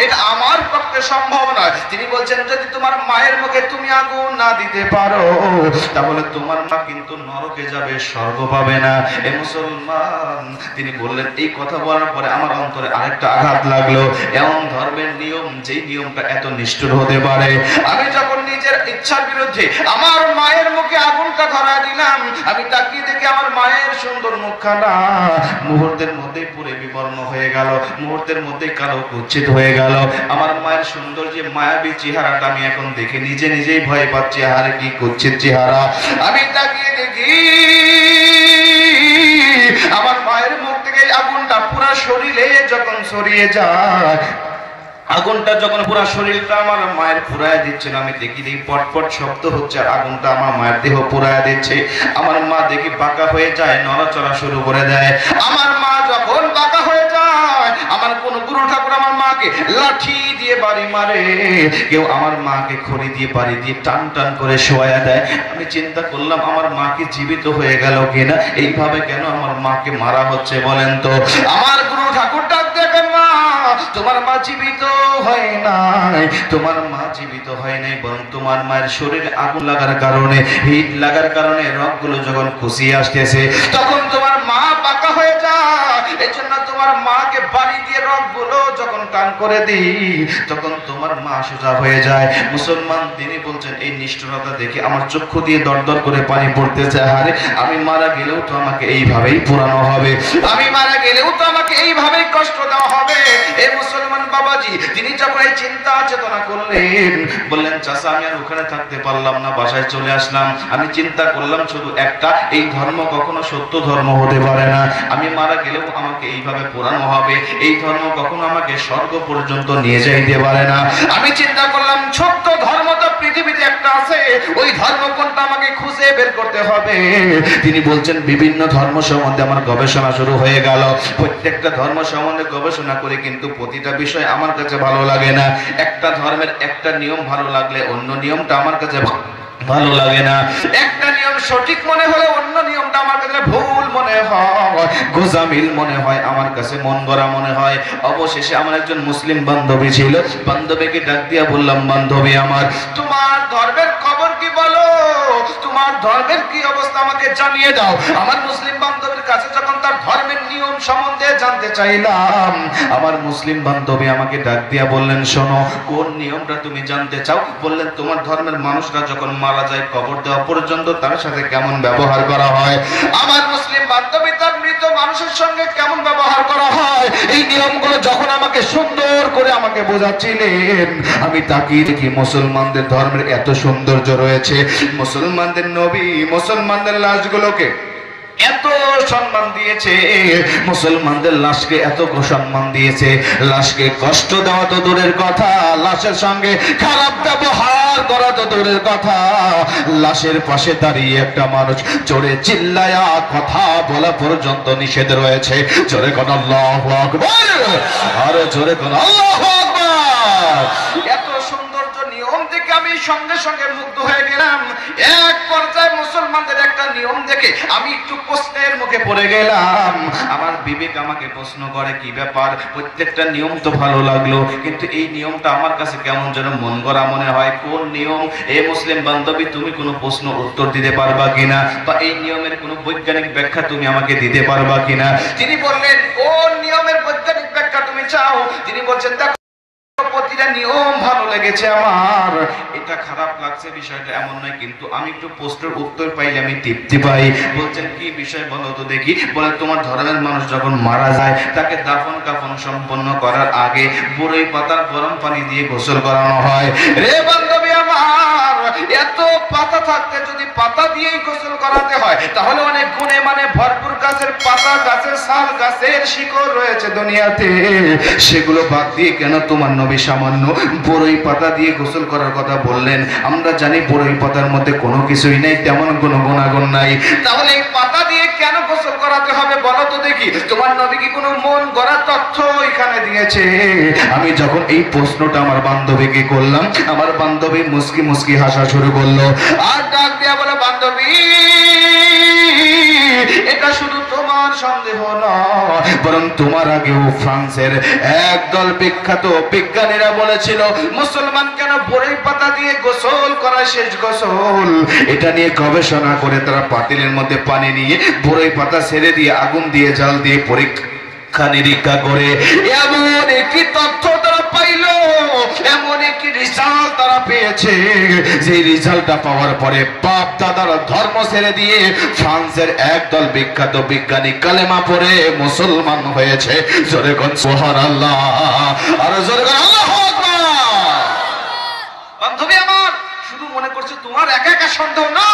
Speaker 1: এটা আমার পক্ষে সম্ভব নয়। তিনি বলছেন, যদি তোমার মায়ের মুখে তুমি আগুন না দিতে পারো, তাহলে তোমার মা কিন্তু নরকে যাবে, স্বর্গ পাবে না। এ মুসলমান, তিনি বললেন, এই কথা বলার পরে আমার অন্তরে আরেকটা আঘাত লাগলো। এমন ধর্মের নিয়ম, যেই নিয়মটা এত নিষ্ঠুর হতে পারে। আমি যখন নিজের ইচ্ছার বিরুদ্ধে আমার মায়ের মুখে আগুনটা ধরা দিলাম, আমি তাকিয়ে দেখি আমার মায়ের সুন্দর মুখখানা মুহূর্তের মধ্যে পুরে বিবর্ণ হয়ে গেল, মুহূর্তের মধ্যে কালো কুচ্ছিত হয়ে গেল। আমার মায়ের সুন্দর যে মায়াবী চেহারাটা আমি এখন দেখে নিজে নিজেই ভয় পাচ্ছি, আরে কি কুচ্ছিত চেহারা। আমি তাকিয়ে দেখি আমার মায়ের মুখ থেকে আগুনটা পুরা শরীরে যখন ছড়িয়ে যায়, আগুনটা যখন পুরা শরীরটা আমার মায়ের পুরায় দিচ্ছে, আমি দেখি পটপট শব্দ হচ্ছে, আর আগুনটা আমার মায়ের দেহ পুরায় দিচ্ছে। আমার মা দেখি বাঁকা হয়ে যায়, নড়াচড়া শুরু করে দেয়। আমার মা যখন বাঁকা হয়ে যায়, আমার কোন গুরু ঠাকুর আমার মাকে মাকে লাঠি দিয়ে বাড়ি মারে, কেউ আমার মাকে খড়ি দিয়ে বাড়ি দিয়ে টান টান করে শোয়া দেয়। আমি চিন্তা করলাম আমার মা কি জীবিত হয়ে গেল কিনা, এইভাবে কেন আমার মাকে মারা হচ্ছে বলেন তো। আমার গুরু ঠাকুর ডাক দেখেন, মা তোমার মা জীবিত হয় নাই, তোমার মা জীবিত হয় নাই, বরং তোমার মায়ের শরীরে আগুন লাগার কারণে, হিট লাগার কারণে রগগুলো যখন খুশিয়ে আসতেছে তখন তোমার মা পাকা হয়ে যায়। এই জন্য তোমার মাকে বাড়ি দিয়ে রগগুলো যখন টান করে দিই তখন তোমার মা সোজা হয়ে যায়। মুসলমান তিনি বলছেন এই নিষ্ঠুরতা দেখে আমার চক্ষু দিয়ে দরদর করে পানি পড়তেছে। আরে আমি মারা গেলেও তো আমাকে এইভাবেই পোড়ানো হবে, আমি মারা গেলেও তো আমাকে এইভাবেই কষ্ট দেওয়া হবে। এই মুসলমান বাবাজি তিনি যখন এই চিন্তা চেতনা করলেন, বললেন চাচা আমি আর ওখানে থাকতে পারলাম না, বাসায় চলে আসলাম। আমি চিন্তা করলাম শুধু একটা, এই ধর্ম কখনো সত্য ধর্ম হতে পারে না, আমি মারা গেলেও আমাকে এইভাবে পোড়ানো হবে, এই ধর্ম কখনো আমাকে স্বর্গ পর্যন্ত নিয়ে যাইতে পারে না। আমি চিন্তা করলাম সত্য ধর্ম তো পৃথিবীতে একটা আছে, ওই ধর্ম কোনটা আমাকে খুঁজে বের করতে হবে। তিনি বলছেন বিভিন্ন ধর্ম সম্বন্ধে আমার গবেষণা শুরু হয়ে গেল। প্রত্যেকটা ধর্ম সম্বন্ধে গবেষণা করে কিন্তু প্রতিটা বিষয় আমার কাছে ভালো লাগে না। একটা ধর্মের একটা নিয়ম ভালো লাগলে অন্য নিয়মটা আমার কাছে ভালো লাগে না। একটা নিয়ম সঠিক মনে হলে অন্য নিয়মটা আমার কাছে ভুল মনে হয়, গোজামিল মনে হয়, আমার কাছে মন গড়া মনে হয়। অবশেষে আমার একজন মুসলিম বান্ধবী ছিল, বান্ধবীকে ডাক দিয়া বললাম, বান্ধবী আমার তোমার ধর্মের খবর কি বলো, তোমার ধর্মের কি অবস্থা আমাকে জানিয়ে দাও। আমার মুসলিম বান্ধবীর কাছে যখন তার ধর্মের নিয়ম সম্বন্ধে জানতে চাইলাম, আমার মুসলিম বান্ধবী আমাকে ডাক দিয়া বললেন, শোনো কোন নিয়মটা তুমি জানতে চাও? বললেন তোমার ধর্মের মানুষরা যখন মারা যায় কবর দেওয়া পর্যন্ত তার সাথে কেমন ব্যবহার করা হয়। আমার মুসলিম বান্ধবী তার মৃত মানুষের সঙ্গে কেমন ব্যবহার করা হয় এই নিয়মগুলো যখন আমাকে সুন্দর করে আমাকে বোঝাচ্ছিলেন, আমি তাকিয়ে দেখি মুসলমানদের ধর্মের এত সৌন্দর্য রয়েছে। মুসলমানদের নবী মুসলমানদের লাশগুলোকে এত সম্মান দিয়েছে, মুসলমানদের লাশকে এত সম্মান দিয়েছে। লাশকে কষ্ট দেওয়া তো দূরের কথা, লাশের সঙ্গে খারাপ ব্যবহার করা তো দূরের কথা, লাশের পাশে দাঁড়িয়ে একটা মানুষ জোরে চিল্লায়া কথা বলা পর্যন্ত নিষেধ রয়েছে। জোরে কোন আল্লাহু আকবার, আরো জোরে কোন আল্লাহু আকবার। এত সৌন্দর্য নিয়ম দেখে আমি সঙ্গে সঙ্গে মুগ্ধ হয়ে গেলাম। এক পর্যায়ে মুসলমানদের একটা নিয়ম দেখে আমি একটু প্রশ্নের মুখে পড়ে গেলাম। আমার বিবেক আমাকে প্রশ্ন করে, কি ব্যাপার, প্রত্যেকটা নিয়ম তো ভালো লাগলো কিন্তু এই নিয়মটা আমার কাছে কেমন যেন মন গড়া মনে হয়। কোন নিয়ম? এ মুসলিম বান্ধবী তুমি কোনো প্রশ্ন উত্তর দিতে পারবা কিনা, বা এই নিয়মের কোনো বৈজ্ঞানিক ব্যাখ্যা তুমি আমাকে দিতে পারবা কিনা? তিনি বললেন কোন নিয়মের বৈজ্ঞানিক ব্যাখ্যা তুমি চাও? তিনি বলছেন দেখো প্রতিটা নিয়ম ভালো লেগেছে আমার, এটা খারাপ লাগছে বিষয়টা এমন নয়, কিন্তু আমি একটু প্রশ্নের উত্তর পাইলে আমি তৃপ্তি পাই। বলছেন কি বিষয় বলো তো দেখি। বলে তোমার ধর্মের মানুষ যখন মারা যায় তাকে দাফন কাফন সম্পন্ন করার আগে বড়ই পাতার গরম পানি দিয়ে গোসল করানো হয়। রে বান্ধবী আমার, এত পাতা থাকতে যদি পাতা দিয়েই গোসল করাতে হয় তাহলে অনেক গুণে মানে ভরপুর গাছের পাতা, গাছের ছাল, গাছের শিকড় রয়েছে দুনিয়াতে, সেগুলো বাদ দিয়ে কেন তোমার নবী সামান্য বড়ই পাতা দিয়ে গোসল করার কথা বললেন? আমরা জানি বড়ই পাতার মধ্যে কোনো কিছুই নেই, তেমন কোনো গুণাগুণ নাই, তাহলে এই পাতা দিয়ে কেন গোসল করাতে হবে বলো তো দেখি? তোমার নবী কি কোনো মন গড়া তথ্য এখানে দিয়েছে? আমি যখন এই প্রশ্নটা আমার বান্ধবীকে করলাম, আমার বান্ধবী মুস্কি মুস্কি হাসা শুরু করলো আর ডাক দিয়া বলে, বান্ধবী এটা শুধু তোমার সন্দেহ নয়, বরং তোমার আগেও ফ্রান্সের একদল বিখ্যাত বিজ্ঞানীরা বলেছিল মুসলমান কেন বড়ই পাতা দিয়ে গোসল করা শেষ গোসল। এটা নিয়ে গবেষণা করে তারা পাতিলের মধ্যে পানি নিয়ে বড়ই পাতা ছেড়ে দিয়ে আগুন দিয়ে জাল দিয়ে পরীক্ষা নিরীক্ষা করে এমন একটি তথ্য তারা পাইল, এমন একটি রেজাল্ট তারা পেয়েছে, যে রেজাল্টটা পাওয়ার পরে বাপ দাদার ধর্ম ছেড়ে দিয়ে ফ্রান্সের একদল বিখ্যাত বিজ্ঞানী কালেমা পড়ে মুসলমান হয়েছে। জোরে কোন সুবহানাল্লাহ, আর জোরে কোন আল্লাহু আকবার। বান্ধবী আমার, শুধু মনে করছে তোমার একা একা সন্দেহ না,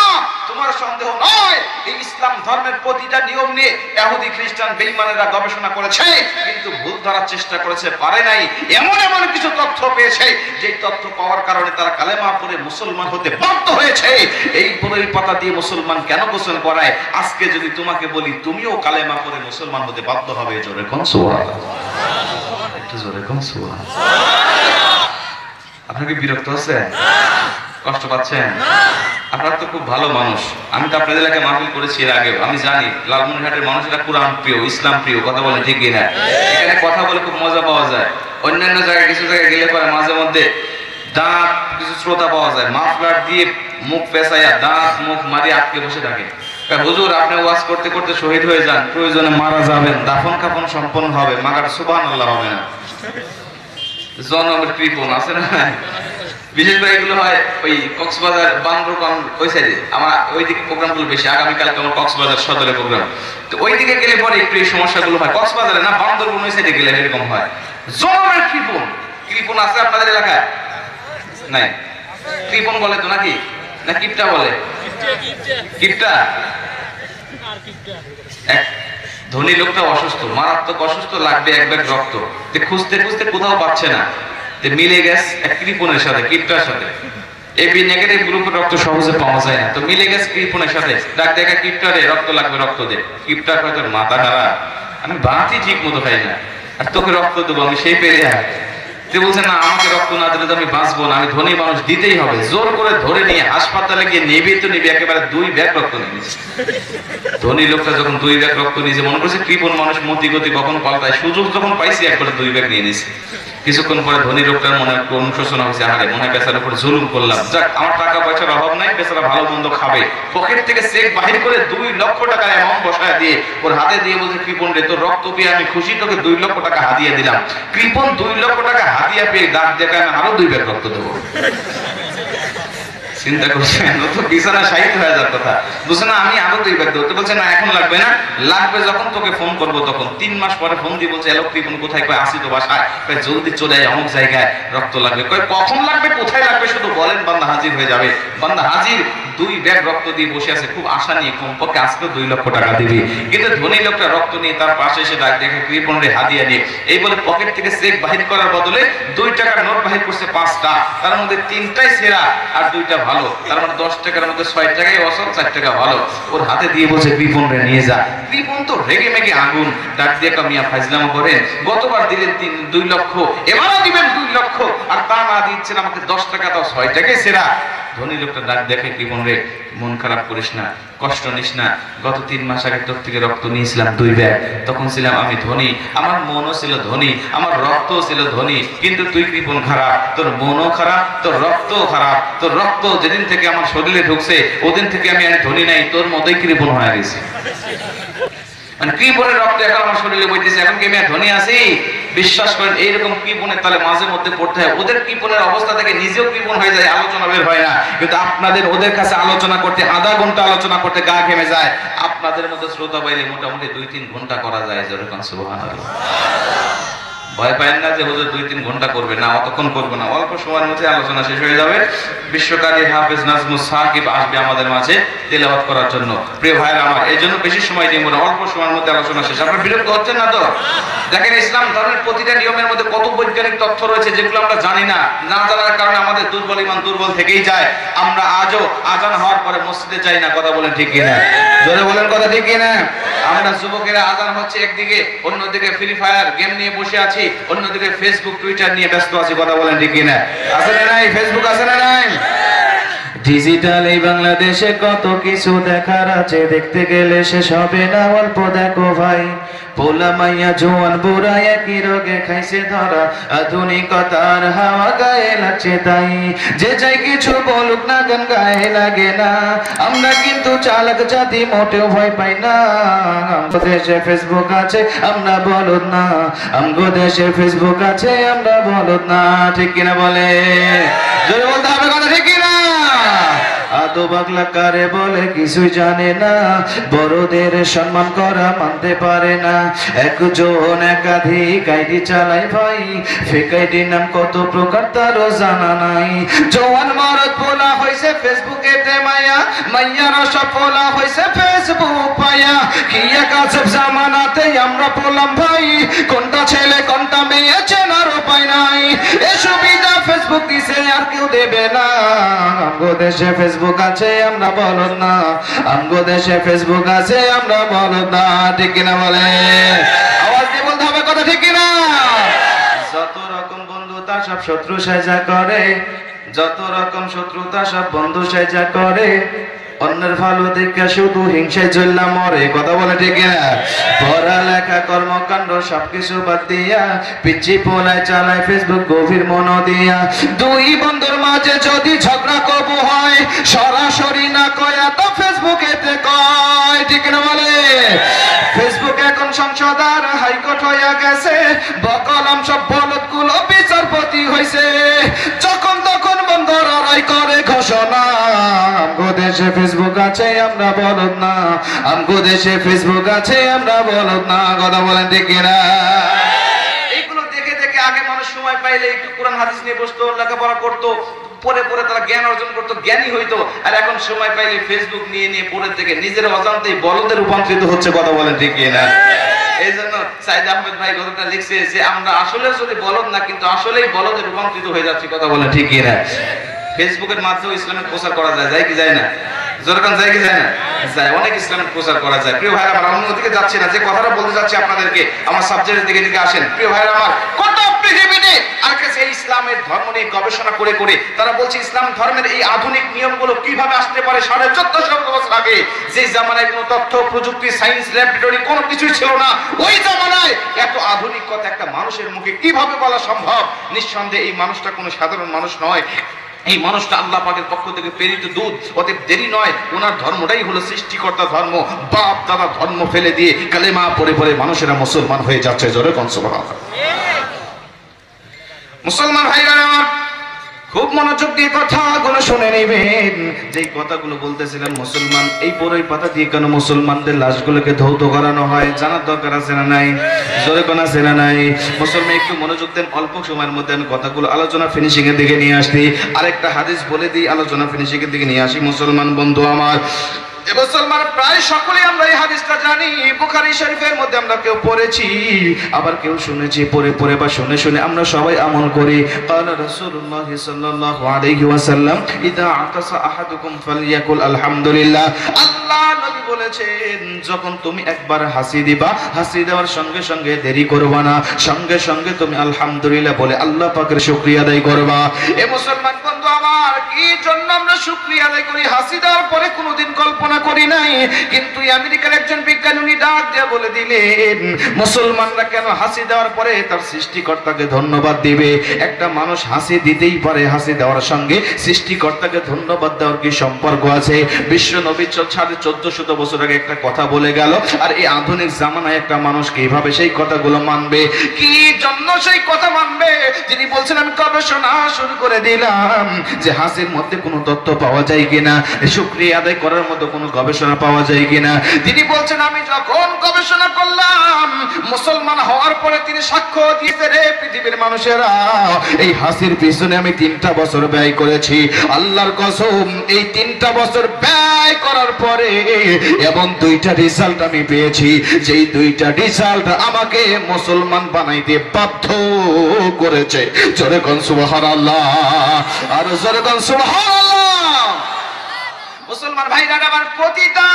Speaker 1: তোমার সন্দেহ নয়, এই ইসলাম ধর্মের প্রতিটা নিয়ম নিয়ে ইহুদি খ্রিস্টান বেঈমানেরা গবেষণা করেছে কিন্তু ভুল ধরার চেষ্টা করেছে, পারে নাই। এমন এমন কিছু তথ্য পেয়েছে যে তথ্য পাওয়ার কারণে তারা কালেমা পড়ে মুসলমান হতে বাধ্য হয়েছে। এই বড়ই পাতা দিয়ে মুসলমান কেন গোসল করায়? আজকে যদি তোমাকে বলি তুমিও কালেমা পড়ে মুসলমান হতে বাধ্য হবে। জোরে কোন সুবহানাল্লাহ। একটু জোরে কোন সুবহানাল্লাহ। আপনার কি বিরক্ত হচ্ছে, কষ্ট পাচ্ছেন? আপনারা তো খুব ভালো মানুষ, আমি তো আপনাদের এলাকায় মাহফিল করেছি এর আগেও, আমি জানি লালমনিরহাটের মানুষেরা কোরআন প্রিয়, ইসলাম প্রিয়, কথা বলে ঠিক কিনা? এখানে কথা বলে খুব মজা পাওয়া যায়। অন্যান্য জায়গায় কিছু জায়গায় গেলে পরে মাঝে মধ্যে দাঁত কিছু শ্রোতা পাওয়া যায়, মাফলার দিয়ে মুখ পেঁচাইয়া দাঁত মুখ মারি আটকে বসে থাকে। হুজুর আপনি ওয়াজ করতে করতে শহীদ হয়ে যান, প্রয়োজনে মারা যাবেন, দাফন কাফন সম্পন্ন হবে, মাগার সুবহানাল্লাহ হবে না। জনমের কৃপণ আছে না, বিশেষ করে এগুলো হয় ওই কক্সবাজার বান্দরবান ওই সাইডে, আমার ওই দিকে প্রোগ্রামগুলো বেশি। আগামীকালকে আমার কক্সবাজার সদরে প্রোগ্রাম, তো ওই দিকে গেলে পরে একটু এই সমস্যাগুলো হয়। কক্সবাজারে না, বান্দরবান ওই সাইডে গেলে এরকম হয়। জনমের কৃপণ, কৃপণ আছে আপনাদের এলাকায়? নাই, কৃপণ বলে তো নাকি, না কিপটা বলে? কিপটা। এক ধনী লোকটা অসুস্থ, মারাত্মক অসুস্থ, লাগবে এক ব্যাগ রক্ত, খুঁজতে খুঁজতে কোথাও পাচ্ছে না, মিলে গেছে এক কৃপণের সাথে, কিপটার সাথে। এবি নেগেটিভ গ্রুপের রক্ত সহজে পাওয়া যায় না, তো মিলে গেছে কৃপণের সাথে। ডাক দেখা কিপটারে রক্ত লাগবে, রক্ত দে। কিপটার হয়তো মাথা খারাপ, আমি ভাতই ঠিক মতো খাই না, আর তোকে রক্ত দেবো আমি, সেই পেরে তুই বলছে না আমাকে রক্ত না দিলে তো আমি বাঁচবো না, আমি ধনী মানুষ, দিতেই হবে। জোর করে ধরে নিয়ে হাসপাতালে গিয়ে নেবে তো নেবে, একেবারে 2 ব্যাগ রক্ত নিয়েছে। ধনী লোকটা যখন 2 ব্যাগ রক্ত নিয়েছে, মনে করছে কৃপণ মানুষ মতি গতি কখন পাল্টায়, সুযোগ যখন পাইছি একবারে 2 ব্যাগ নিয়ে নিয়েছে। কিছুক্ষণ পরে ধনী লোকটার মনে একটু অনুশোচনা হয়েছে, আরে মনে হয় বেচারার উপর জুলুম করলাম, যাক আমার টাকা পয়সার অভাব নাই, বেচারা ভালো মন্দ খাবে। পকেট থেকে চেক বাহির করে 2 লক্ষ টাকা অ্যামাউন্ট বসায় দিয়ে ওর হাতে দিয়ে বলছে, কৃপণ রে তোর রক্ত পেয়ে আমি খুশি, তোকে 2 লক্ষ টাকা হাদিয়া দিলাম। কৃপণ 2 লক্ষ টাকা হাদিয়া পেয়ে ডাক দেখায় আমি আরো 2 ব্যাগ রক্ত দেবো। চিন্তা করছেন, ও তো বিছানা শায়িত হয়ে যাওয়ার কথা, বুঝছে না আমি আরো 2 ব্যাগ দেবো। তো বলছে না এখন লাগবে না, লাগবে যখন তোকে ফোন করবো তখন। 3 মাস পরে ফোন দিয়ে বলছে, এলো কৃপণ কোথায়? কয় আসি তো বাসায়। কয় জলদি চলে আয়, অমুক জায়গায় রক্ত লাগবে। কয় কখন লাগবে, কোথায় লাগবে, শুধু বলেন, বান্দা হাজির হয়ে যাবে। বান্দা হাজির, 2 ব্যাগ রক্ত দিয়ে বসে আছে, খুব আশা নিয়ে কমপক্ষে আজকে 2 লক্ষ টাকা দিবি। কিন্তু ধনী লোকটা রক্ত নিয়ে তার পাশে এসে ডাক দেখে কৃপণ রে হাদিয়া নিয়ে, এই বলে পকেট থেকে চেক বাহির করার বদলে 2 টাকার নোট বাহির করছে 5টা, তার মধ্যে 3টাই সেরা আর 2টা ভালো, তার মানে 10 টাকার মধ্যে 6 টাকাই অসল, 4 টাকা ভালো। ওর হাতে দিয়ে বলছে কৃপণ রে নিয়ে যা। কৃপণ তো রেগে মেগে আগুন, ডাক দিয়ে কামিয়া ফাইজলামো করেন, গতবার দিলেন 2 লক্ষ, এবারও দিবেন 2 লক্ষ, আর তা না দিচ্ছেন আমাকে 10 টাকা দাও, 6 টাকাই সেরা। ধনী লোকটা ডাক দেখে, কৃপণ রে মন খারাপ করিস না, কষ্ট নিস না, গত 3 মাস আগে তোর থেকে রক্ত নিয়েছিলাম 2 ব্যাগ, তখন ছিলাম আমি ধনী, আমার মনও ছিল ধনী, আমার রক্তও ছিল ধনী, কিন্তু তুই কৃপণ খারাপ, তোর মনও খারাপ, তোর রক্তও খারাপ। তোর রক্ত যেদিন থেকে আমার শরীরে ঢুকছে ওদিন থেকে আমি ধনী নাই, তোর মতোই কৃপণ হয়ে গেছি। মানে কৃপণের রক্ত এখন আমার শরীরে বইতেছে, এখন কি আমি ধনী আছি? বিশ্বাস করেন এইরকম কৃপণের তালে মাঝে মধ্যে পড়তে হয়। ওদের কৃপণের অবস্থা থেকে নিজেও কৃপণ হয়ে যায়, আলোচনা বের হয় না, কিন্তু আপনাদের ওদের কাছে আলোচনা করতে আধা ঘন্টা আলোচনা করতে গা ঘেমে যায়। আপনাদের মধ্যে শ্রোতা বাইরে মোটামুটি 2-3 ঘন্টা করা যায়, যেরকম সুবহানাল্লাহ। ভয় পায় না যে হুজুর 2-3 ঘন্টা করবে না, অতক্ষণ করবে না, অল্প সময়ের মধ্যে আলোচনা শেষ হয়ে যাবে। বিশ্বকারী হাফেজ নাজমুস সাকিব আসবে আমাদের মাঝে তেলাওয়াত করার জন্য। প্রিয় ভাইরা আমার, এই জন্য বেশি সময় দিব না, অল্প সময়ের মধ্যে আলোচনা শেষ। আপনারা বিরক্ত হচ্ছেন না তো? দেখেন ইসলাম ধর্মের প্রতিটা নিয়মের মধ্যে কত বৈজ্ঞানিক তথ্য রয়েছে যেগুলো আমরা জানি না, না জানার কারণে আমাদের দুর্বল ঈমান দুর্বল থেকেই যায়। আমরা আজও আজান হওয়ার পরে মসজিদে যাই না, কথা বলেন ঠিক কিনা? জোরে বলেন কথা ঠিক কিনা? আমরা যুবকেরা আজান হচ্ছে একদিকে, অন্যদিকে ফ্রি ফায়ার গেম নিয়ে বসে আছি, অন্যদিকে ফেসবুক টুইটার নিয়ে ব্যস্ত আছি, কথা বলেন ঠিক কিনা? আছে না নাই? ফেসবুক আছে না নাই? ডিজিটাল এই বাংলাদেশে কত কিছু দেখার আছে, দেখতে গেলে শেষ হবে না, অল্প দেখো ভাই। পোলা মাইয়া জোয়ান বুড়া একই রোগে খাইছে ধরা, আধুনিকতার হাওয়া গায়ে লাগছে তাই। যে যাই কিছু বলুক না, গান গায়ে লাগে না, আমরা কিন্তু চালাক জাতি, মোটেও ভয় পাই না। আমগো দেশে ফেসবুক আছে আমরা বলদ না, আমগো দেশে ফেসবুক আছে আমরা বলদ না, ঠিক কিনা বলে? জোরে বলতে হবে, কথা ঠিক কিনা? আদো বাগলা কারে বলে কিছুই জানে না, বড়দের সম্মান করা মানতে পারে না। একজন একাধিক আইডি চালাই ভাই, ফেক আইডি নাম কত প্রকার তারও জানা নাই। জওয়ান মরদ পোলা হইছে ফেসবুকে তে মায়া, মাইয়ারা সব পোলা হইছে ফেসবুক পায়া। কি এক আজব জামানাতে আমরা পোলাম ভাই, কোনটা ছেলে কোনটা মেয়ে চেনার উপায় নাই। এ সুবিধা ফেসবুক দিছে আর কেউ দেবে না, আমগো দেশে ফেসবুক আছে আমরা বলদ না, আমগো দেশে ফেসবুক আছে আমরা বলদ না, ঠিক কিনা বলে? আওয়াজ দিয়ে বলতে হবে, কথা ঠিক কিনা? যত রকম বন্ধুতা সব শত্রু সাজা করে, যত রকম শত্রুতা সব বন্ধু সাজা করে, অন্যের ভালো দেখে শুধু হিংসায় জ্বললা মরে। কথা বলে ঠিক না? পড়ালেখা কর্মকাণ্ড সবকিছু বাদ দিয়া পিচ্ছি পোলায় চালায় ফেসবুক গভীর মন দিয়া। দুই বন্ধুর মাঝে যদি ঝগড়া কবু হয়, সরাসরি না কয়া তো ফেসবুকেতে কয়। ঠিক না বলে? ফেসবুক এখন সংসদ আর হাইকোর্ট হইয়া গেছে, বকলম সব বলদগুলো বিচারপতি হইছে। যখন তখন বন্ধুরা রায় করে ঘোষণা, আমগো দেশে ফেসবুক আছে আমরা বলদ না, আমগো দেশে ফেসবুক আছে আমরা বলদ না। কথা বলেন ঠিক কিনা? এইগুলো দেখে দেখে আগে মানুষ সময় পাইলে একটু কোরআন হাদিস নিয়ে বসতো, লেখাপড়া করতো, পরে পরে তারা জ্ঞান অর্জন করতো, জ্ঞানী হইতো। আর এখন সময় পাইলে ফেসবুক নিয়ে নিয়ে পরে থেকে নিজের অজান্তেই বলদে রূপান্তরিত হচ্ছে। কথা বলেন ঠিক কিনা? এই জন্য সাইদ আহমেদ ভাই কথাটা লিখছে যে আমরা আসলে যদি বলদ না, কিন্তু আসলেই বলদে রূপান্তরিত হয়ে যাচ্ছে। কথা বলেন ঠিক কিনা? ফেসবুকের মাধ্যমে ইসলামের প্রচার করা যায়, যায় কি যায় না? জোরকান যায় কি যায় না? যায়। অনেক ইসলামের প্রচার করা যায়। প্রিয় ভাইরা আমার, অন্যদিকে যাচ্ছি না, যে কথাটা বলতে যাচ্ছি আপনাদেরকে, আমার সাবজেক্টের দিকে দিকে আসেন। প্রিয় ভাইরা আমার, কত পৃথিবীতে আর কাছে এই ইসলামের ধর্ম নিয়ে গবেষণা করে করে তারা বলছে ইসলাম ধর্মের এই আধুনিক নিয়মগুলো কিভাবে আসতে পারে 1450 বছর আগে, যে জামানায় কোনো তথ্য প্রযুক্তি, সায়েন্স ল্যাবরেটরি কোনো কিছুই ছিল না। ওই জামানায় এত আধুনিক কথা একটা মানুষের মুখে কিভাবে বলা সম্ভব? নিঃসন্দেহে এই মানুষটা কোনো সাধারণ মানুষ নয়, এই মানুষটা আল্লাহ পাকের পক্ষ থেকে প্রেরিত দূত। অতএব দেরি নয়, ওনার ধর্মটাই হলো সৃষ্টিকর্তা ধর্ম। বাপ দাদা ধর্ম ফেলে দিয়ে কালেমা পড়ে পড়ে মানুষেরা মুসলমান হয়ে যাচ্ছে। জোরে কোন সুবহানাল্লাহ। মুসলমান ভাইরা আমার, খুব মনোযোগ দিয়ে কথাগুলো শুনে নেবেন। যেই কথাগুলো বলতেছিলাম, মুসলমান এই বড়ই পাতা দিয়ে কেন মুসলমানদের লাশগুলোকে ধৌত করানো হয়, জানার দরকার আছে না নাই? জোরে কোন আছে না নাই? মুসলমান একটু মনোযোগ দেন। অল্প সময়ের মধ্যে আমি কথাগুলো আলোচনা ফিনিশিং এর দিকে নিয়ে আসছি। আরেকটা হাদিস বলে দিই, আলোচনা ফিনিশিং এর দিকে নিয়ে আসি। মুসলমান বন্ধু আমার, মুসলমান প্রায় সকলেই আমরা এই হাদিসটা জানি। বুখারী শরীফের মধ্যে আমরা কেউ পড়েছি, আবার কেউ শুনেছি। পড়ে পড়ে বা শুনে শুনে আমরা সবাই আমল করি। قال رسول الله صلى الله عليه وسلم اذا عطس احدكم فليقل الحمد لله। আল্লাহ নবী বলেছেন, যখন তুমি একবার হাসি দিবা, হাসি দেওয়ার সঙ্গে সঙ্গে দেরি করবা না, সঙ্গে সঙ্গে তুমি আলহামদুলিল্লাহ বলে আল্লাহ পাকের শুকরিয়া আদায় করবা। এ মুসলমান বন্ধু আমার, কি জন্য আমরা শুকরিয়া আদায় করি? হাসি দেওয়ার পরে কোনোদিন কল্পনা করি নাই, কিন্তু আমেরিকার একজন বিজ্ঞানী উনি ডাক দিয়ে বলে দিলেন, মুসলমানরা কেন হাসি দেওয়ার পরে তার সৃষ্টিকর্তাকে ধন্যবাদ দিবে? একটা মানুষ হাসি দিতেই পারে, হাসি দেওয়ার সঙ্গে সৃষ্টিকর্তাকে ধন্যবাদ দেওয়ার কি সম্পর্ক আছে? বিশ্ব নবী 1450 বছর আগে একটা কথা বলে গেল, আর এই আধুনিক জামানায় একটা মানুষ কিভাবে সেই কথাগুলো মানবে? কি জন্য সেই কথা মানবে? যিনি বলছেন আমি গবেষণা শুরু করে দিলাম যে হাসির মধ্যে কোনো তথ্য পাওয়া যায় কিনা, শুকরিয়া আদায় করার মতো কোনো গবেষণা পাওয়া যায় কিনা। তিনি বলছেন আমি যখন গবেষণা করলাম, মুসলমান হওয়ার পরে তিনি সাক্ষ্য দিয়েছে, রে পৃথিবীর মানুষেরা, এই হাসির পিছনে আমি 3টা বছর ব্যয় করেছি। আল্লাহর কসম, এই 3টা বছর ব্যয় করার পরে এবং 2টা রেজাল্ট আমি পেয়েছি, যেই 2টা রেজাল্ট আমাকে মুসলমান বানাইতে বাধ্য করেছে। জোরে কোন সুবহানাল্লাহ, আর জোরে কোন সুবহানাল্লাহ। মুসলমান ভাইরা আমার, প্রতিটা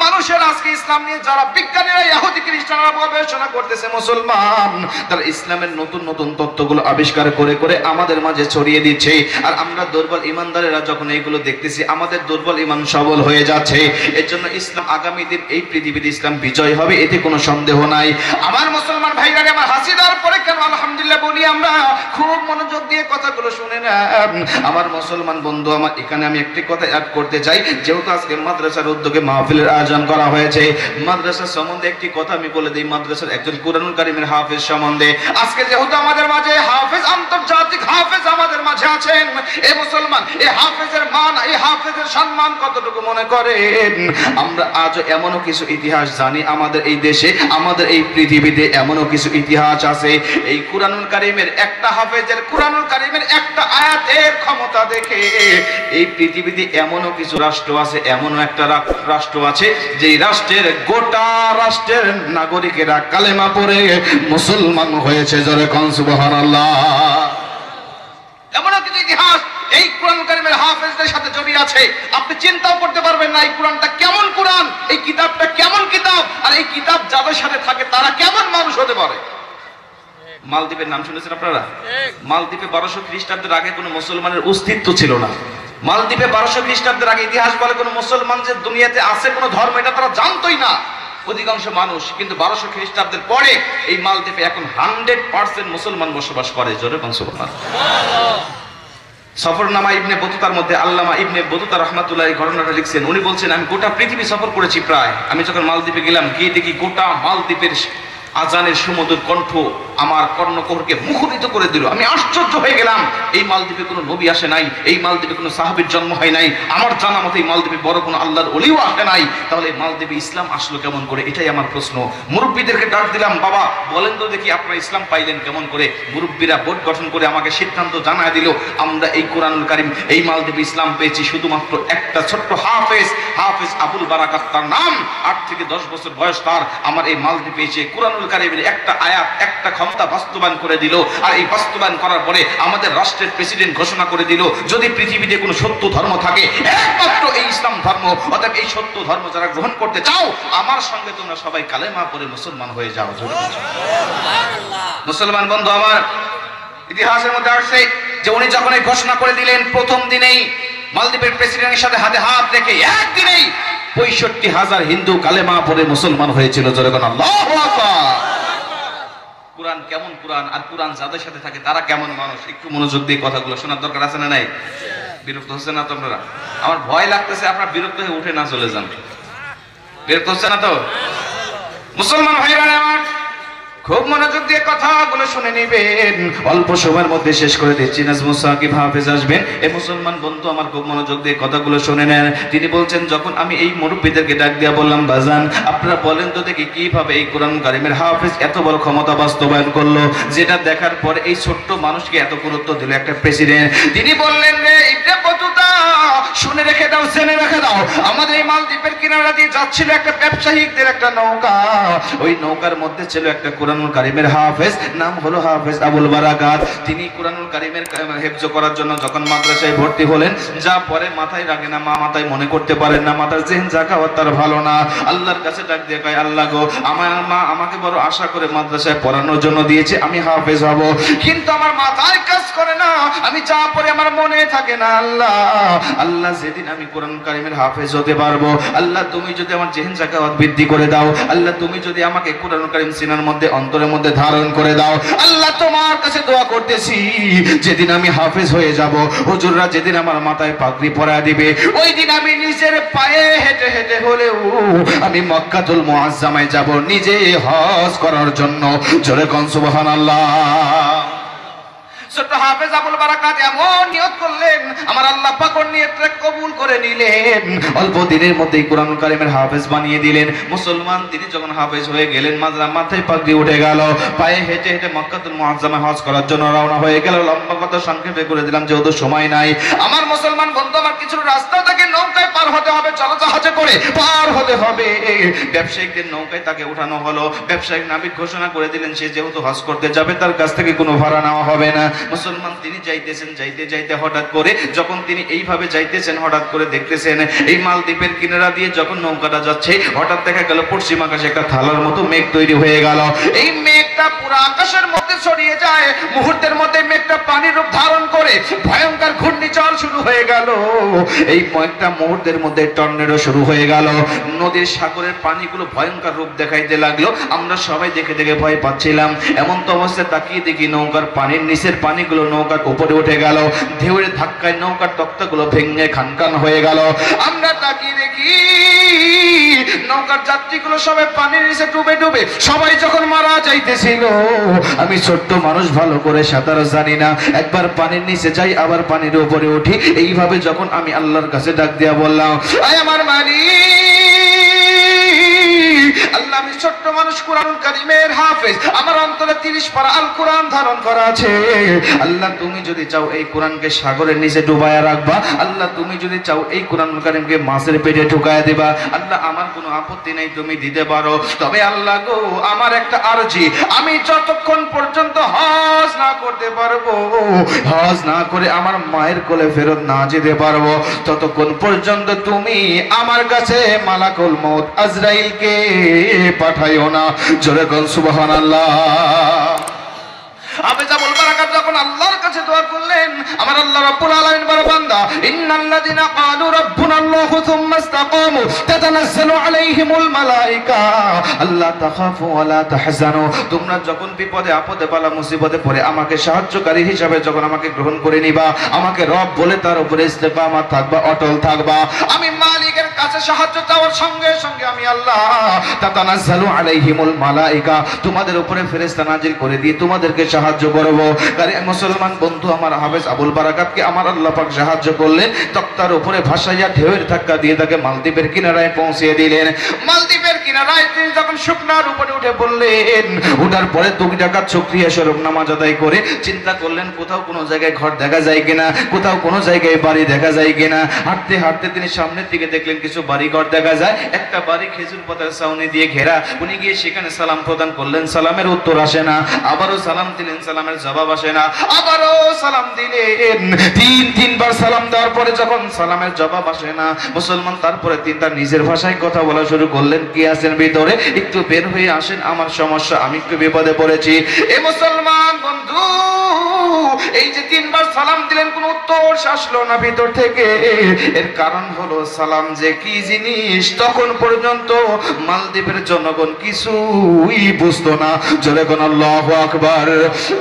Speaker 1: মানুষের আজকে ইসলাম নিয়ে যারা বিজ্ঞানীরা, ইহুদি খ্রিস্টানরা গবেষণা করতেছে, মুসলমান তারা ইসলামের নতুন নতুন তত্ত্বগুলো আবিষ্কার করে করে আমাদের মাঝে ছড়িয়ে দিচ্ছে। আর আমরা দুর্বল ইমানদারেরা যখন এইগুলো দেখতেছি, আমাদের দুর্বল ইমান সবল হয়ে যাচ্ছে। এর জন্য ইসলাম আগামী দিন এই পৃথিবীতে ইসলাম বিজয় হবে, এতে কোনো সন্দেহ নাই। আমার মুসলমান ভাইরা আমার, হাসি দেওয়ার পরে কেন আলহামদুলিল্লাহ বলি আমরা? খুব মনোযোগ দিয়ে কথাগুলো শুনে না আমার মুসলমান বন্ধু আমার। এখানে আমি একটি কথা অ্যাড করতে চাই, যেহেতু আজকে মাদ্রাসার উদ্যোগে মাহফিলের আয়োজন করা হয়েছে, মাদ্রাসা সম্বন্ধে একটি কথা আমি বলে দিই। মাদ্রাসার একজন কুরআনুল কারীমের হাফেজ সম্বন্ধে, আজকে যেহেতু আমাদের মাঝে হাফেজ, আন্তর্জাতিক হাফেজ আমাদের মাঝে আছেন, এই মুসলমান এই হাফেজের মান, এই হাফেজের সম্মান কতটুকু মনে করেন? আমরা আজ এমনও কিছু ইতিহাস জানি, আমাদের এই দেশে, আমাদের এই পৃথিবীতে এমনও কিছু ইতিহাস আছে, এই কুরআনুল কারীমের একটা হাফেজের, কুরআনুল কারীমের একটা আয়াতের ক্ষমতা দেখে এই পৃথিবীতে এমনও কিছু রাষ্ট্র আছে, এমনও একটা রাষ্ট্র আছে যেই রাষ্ট্রের গোটা রাষ্ট্রের নাগরিকেরা কালেমা পড়ে মুসলমান হয়েছে। জোরে কোন সুবহানাল্লাহ। এমনও কিছু ইতিহাস এই কুরআন কারীমের হাফেজদের সাথে জড়িয়ে আছে, আপনি চিন্তাও করতে পারবেন না এই কুরআনটা কেমন কুরআন, এই কিতাবটা কেমন কিতাব, আর এই কিতাব যাদের সাথে থাকে তারা কেমন মানুষ হতে পারে। মালদ্বীপের নাম শুনেছেন আপনারা? মালদ্বীপে 1200 খ্রিস্টাব্দের আগে কোনো মুসলমানের অস্তিত্ব ছিল না। মালদ্বীপে 1200 খ্রিস্টাব্দের আগে ইতিহাস বলে কোনো মুসলমান যে দুনিয়াতে আছে কোনো ধর্ম এটা তারা জানতোই না অধিকাংশ মানুষ। কিন্তু 1200 খ্রিস্টাব্দের পরে এই মালদ্বীপে এখন 100% মুসলমান বসবাস করে। জোরে বলুন সুবহানাল্লাহ। সফরনামা ইবনে বতুতার মধ্যে আল্লামা ইবনে বতুতা রাহমাতুল্লাহ এই ঘটনাটা লিখছেন। উনি বলছেন আমি গোটা পৃথিবী সফর করেছি প্রায়। আমি যখন মালদ্বীপে গেলাম গিয়ে দেখি গোটা মালদ্বীপের আজানের সুমধুর কণ্ঠ আমার কর্ণকুহরকে মুখরিত করে দিল। আমি আশ্চর্য হয়ে গেলাম, এই মালদ্বীপে কোনো নবী আসে নাই, এই মালদ্বীপে কোনো সাহাবীর জন্ম হয় নাই, আমার জানা মতে এই মালদ্বীপে বড় কোনো আল্লাহর ওলিও আসে নাই। তাহলে এই মালদ্বীপে ইসলাম আসলো কেমন করে? এটাই আমার প্রশ্ন। মুরব্বীদেরকে ডাক দিলাম, বাবা বলেন তো দেখি আপনারা ইসলাম পাইলেন কেমন করে? মুরব্বীরা বোর্ড গঠন করে আমাকে সিদ্ধান্ত জানায় দিল, আমরা এই কোরআনুল কারীম এই মালদ্বীপে ইসলাম পেয়েছি শুধুমাত্র একটা ছোট্ট হাফেজ আবুল বারাকাত তার নাম, 8 থেকে 10 বছর বয়স তার, আমার এই মালদ্বীপে এসে কোরআনুল কারীমের একটা আয়াত একটা ক্ষমতা বাস্তবায়ন করে দিল। আর এই বাস্তবায়ন করার পরে আমাদের রাষ্ট্রের প্রেসিডেন্ট ঘোষণা করে দিল, যদি পৃথিবীতে কোনো সত্য ধর্ম থাকে একমাত্র এই ইসলাম ধর্ম। অর্থাৎ এই সত্য ধর্ম যারা গ্রহণ করতে চাও আমার সঙ্গে তোমরা সবাই কালেমা পড়ে মুসলমান হয়ে যাও। মুসলমান বন্ধু আমার, ইতিহাসের মধ্যে আসছে যে উনি যখন এই ঘোষণা করে দিলেন প্রথম দিনেই মালদ্বীপের প্রেসিডেন্টের সাথে হাতে হাত রেখে একদিনেই 65,000 হিন্দু কালেমা পড়ে মুসলমান হয়েছিল। জোরে বলুন আল্লাহু আকবার। কুরআন কেমন কুরআন, আর কুরআন যাদের সাথে থাকে তারা কেমন মানুষ, একটু মনোযোগ দিয়ে কথাগুলো শোনার দরকার আছে না নাই? বিরক্ত হচ্ছে না তো আপনারা? আমার ভয় লাগতেছে আপনারা বিরক্ত হয়ে উঠে না চলে যান। বিরক্ত হচ্ছে না তো? মুসলমান ভাইরা আমার খুব মনোযোগ দিয়ে কথাগুলো শুনে নিবেন, অল্প সময়ের মধ্যে শেষ করে দিচ্ছি। নাজমুস সাকিব হাফেজ আসবেন। এই মুসলমান বন্ধু আমার খুব মনোযোগ দিয়ে কথাগুলো শুনে নেন। তিনি বলছেন, যখন আমি এই মুরব্বীদেরকে ডাক দিয়া বললাম, বাজান আপনারা বলেন তো দেখি কিভাবে এই কোরআন কারীমের হাফেজ এত বড় ক্ষমতা বাস্তবায়ন করলো, যেটা দেখার পরে এই ছোট্ট মানুষকে এত গুরুত্ব দিল একটা প্রেসিডেন্ট। তিনি বললেন, রে ইবনে বতুতা শুনে রেখে দাও, জেনে রেখে দাও, আমাদের এই মালদ্বীপের কিনারা দিয়ে যাচ্ছিল একটা ব্যবসায়িকদের একটা নৌকা, ওই নৌকার মধ্যে ছিল একটা কুরআনুল কারীমের হাফেজ, নাম হলো হাফেজ আবুল বারাকাত। তিনি কুরআনুল কারীমের হেফজ করার জন্য যখন মাদ্রাসায় ভর্তি হলেন, যা পরে মাথায় রাখে না, মাথায় মনে করতে পারেন না, মাথার জেহেন জাকাওয়াত তার ভালো না। আল্লাহর কাছে ডাক দিয়ে কয়, আল্লাহ গো, আমার মা আমাকে বড় আশা করে মাদ্রাসায় পড়ানোর জন্য দিয়েছে, আমি হাফেজ হব, কিন্তু আমার মাথায় কাজ করে না, আমি যা পড়ে আমার মনে থাকে না। আল্লাহ আল্লাহ যেদিন আমি কোরআন কারীমের হাফেজ হতে পারবো, আল্লাহ তুমি যদি আমার জেহেন জাকাওয়াত বৃদ্ধি করে দাও, আল্লাহ তুমি যদি আমাকে কোরআন কারীম সিনার মধ্যে অন্তরের মধ্যে ধারণ করে দাও, আল্লাহ তোমার কাছে দোয়া করতেছি, যেদিন আমি হাফেজ হয়ে যাব, হুজুররা যেদিন আমার মাথায় পাগড়ি পরায় দিবে, ওই দিন আমি নিজের পায়ে হেঁটে হেঁটে হলেও আমি মক্কাতুল মুআজ্জামায় যাব নিজে হজ করার জন্য। জোরে কোন সুবহানাল্লাহ। ছোট্ট হাফেজ আবুল বারাকাত এমন নিয়ত করলেন, আমার আল্লাহ পাক ওর নিয়তটা কবুল করে নিলেন। অল্প দিনের মধ্যেই কোরআনুল কারীমের হাফেজ বানিয়ে দিলেন। মুসলমান তিনি যখন হাফেজ হয়ে গেলেন, মাথায় পাগড়ি উঠে গেল, পায়ে হেঁটে হেঁটে মক্কাতুল মুআজ্জামায় হজ করার জন্য রওনা হয়ে গেল। লম্বা কথা সংক্ষেপে করে দিলাম যেহেতু সময় নাই। আমার মুসলমান বন্ধু আমার, কিছু রাস্তা তাকে নৌকায় পার হতে হবে, জলজাহাজে করে পার হতে হবে। ব্যবসায়িকদের নৌকায় তাকে উঠানো হলো। ব্যবসায়িক নাবিক ঘোষণা করে দিলেন, সে যেহেতু হজ করতে যাবে তার কাছ থেকে কোনো ভাড়া নেওয়া হবে না। মুসলমান তিনি যাইতেছেন, যাইতে যাইতে হঠাৎ করে যখন তিনি এইভাবে যাইতেছেন, হঠাৎ করে দেখতেছেন এই মালদ্বীপের কিনারা দিয়ে যখন নৌকাটা যাচ্ছে, হঠাৎ দেখা গেল পশ্চিম আকাশে একটা থালার মতো মেঘ তৈরি হয়ে গেল। এই মেঘটা পুরো আকাশের মধ্যে ছড়িয়ে যায়, মুহূর্তের মধ্যে মেঘটা পানির রূপ ধারণ করে ভয়ঙ্কর ঘূর্ণিঝড় শুরু হয়ে গেল। এই মেঘটা মুহূর্তের মধ্যে টর্নেডো শুরু হয়ে গেল। নদীর সাগরের পানিগুলো ভয়ঙ্কর রূপ দেখাইতে লাগলো। আমরা সবাই দেখে দেখে ভয় পাচ্ছিলাম। এমন তো অবস্থায় তাকিয়ে দেখি নৌকার পানির নিচের পানিগুলো নৌকার উপরে উঠে গেল, ঢেউয়ের ধাক্কায় নৌকার তক্তাগুলো ভেঙে খানখান হয়ে গেল। আমরা তাকিয়ে দেখি নৌকার যাত্রীগুলো সবাই পানির নিচে ডুবে ডুবে সবাই যখন মারা যাইতেছিল। আমি ছোট্ট মানুষ, ভালো করে সাঁতার জানি না, একবার পানির নিচে যাই আবার পানির উপরে উঠি। এইভাবে যখন আমি আল্লাহর কাছে ডাক দিয়া বললাম, আয় আমার মালিক, আল্লাহ আমি ছোট্ট মানুষ, কোরআনুল কারীমের হাফেজ, আমার অন্তরে 30 পারা আল কোরআন ধারণ করা আছে। আল্লাহ তুমি যদি চাও এই কোরআনকে সাগরের নিচে ডুবায়া রাখবা, আল্লাহ তুমি যদি চাও এই কোরআনুল কারীমকে মাছের পেটে ঢুকায়া দিবা, আল্লাহ আমার কোনো আপত্তি নাই, তুমি দিতে পারো। তবে আল্লাহ গো, আমার একটা আরজি, আমি যতক্ষণ পর্যন্ত হজ না করতে পারবো, হজ না করে আমার মায়ের কোলে ফেরত না যেতে পারবো, ততক্ষণ পর্যন্ত তুমি আমার কাছে মালাকুল মউত আজরাইলকে পাঠাইও না। জোরে কোন সুবহানাল্লাহ। হাফেজ আবুল বারাকাত যখন আল্লাহর কাছে দোয়া করলেন, আমার আল্লাহ রাব্বুল আলামিন বলে, বান্দা ইন্নাল্লাযিনা ক্বালু রাব্বুনাল্লাহু থুম্মা ইসতাকামু তাতানাজ্জালু আলাইহিমুল মালায়েকা আল্লা তাখাফু ওয়া লা তাহজানু। তোমরা যখন বিপদে আপদে বালা মুসিবতে পড়ে আমাকে সাহায্যকারী হিসাবে যখন আমাকে গ্রহণ করে নিবা, আমাকে রব বলে তার উপরে ইস্তেকামাত থাকবা, অটল থাকবা, আমি মালিকের কাছে সাহায্য চাওয়ার সঙ্গে সঙ্গে আমি আল্লাহ তাতানাজ্জালু আলাইহিমুল মালায়েকা তোমাদের উপরে ফেরেশতা নাজিল করে দিয়ে তোমাদেরকে সাহায্য করব। আরে মুসলমান বন্ধু, আমার হাফেজ আবুল বারাকাতকে আমার আল্লাহ পাক সাহায্য করলেন, তক্তার উপরে ভাসাইয়া ঢেউয়ের ধাক্কা দিয়ে তাকে মালদ্বীপের কিনারায় পৌঁছে দিলেন। মালদ্বীপের কিনারায় তিনি যখন শুকনার উপরে উঠে পড়লেন, উঠার পরে 2 রাকাত শুকরিয়া স্বরূপ নামাজ আদায় করে চিন্তা করলেন কোথাও কোনো জায়গায় ঘর দেখা যায় কিনা, কোথাও কোনো জায়গায় বাড়ি দেখা যায় কিনা। হাঁটতে হাঁটতে তিনি সামনের দিকে দেখলেন কিছু বাড়ি ঘর দেখা যায়, একটা বাড়ি খেজুর পাতার ছাউনি দিয়ে ঘেরা। উনি গিয়ে সেখানে সালাম প্রদান করলেন, সালামের উত্তর আসে না। আবারও সালাম দিলেন, সালামের জবাব আসে না। আবারও সালাম দিলেন, 3বার সালাম দেওয়ার পরে যখন সালামের জবাব আসে না, মুসলমান তারপরে তিনি তার নিজের ভাষায় কথা বলা শুরু করলেন, কি আছেন ভিতরে, একটু বের হয়ে আসেন, আমার সমস্যা, আমি একটু বিপদে পড়েছি। এ মুসলমান বন্ধু, এই যে 3বার সালাম দিলেন, কোন উত্তর আসলো না ভিতর থেকে। এর কারণ হলো সালাম যে কি জিনিস তখন পর্যন্ত মালদ্বীপের জনগণ কিছুই বুঝতো না। জোরে কোন আল্লাহু আকবার।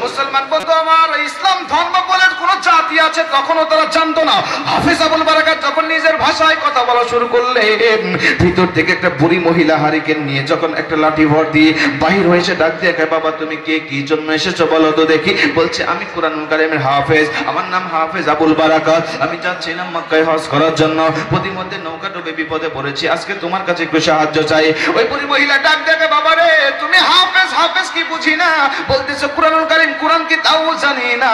Speaker 1: মুসলমান বন্ধু আমার, ইসলাম ধর্ম বলে কোন জাতি আছে তখনও তারা জানতো না। হাফেজ আবুল বারাকাত যখন নিজের ভাষায় কথা বলা শুরু করলেন, ভিতর থেকে একটা বুড়ি মহিলা হারিকেন নিয়ে যখন একটা লাঠি ভর দিয়ে বাহির হয়েছে, ডাক দিয়ে কয়, বাবা তুমি কে, কি জন্য এসেছো বলো তো দেখি। বলছে, আমি কুরআনুল কারীমের হাফেজ, আমার নাম হাফেজ আবুল বারাকাত, আমি যাচ্ছিলাম মক্কায় হজ করার জন্য, প্রতিমধ্যে নৌকা ডুবে বিপদে পড়েছি, আজকে তোমার কাছে একটু সাহায্য চাই। ওই বুড়ি মহিলা ডাক দিয়ে, বাবা রে তুমি হাফেজ, হাফেজ কি বুঝি না, বলতেছো কুরআনুল কারীম, কুরআন কি তাও জানি না,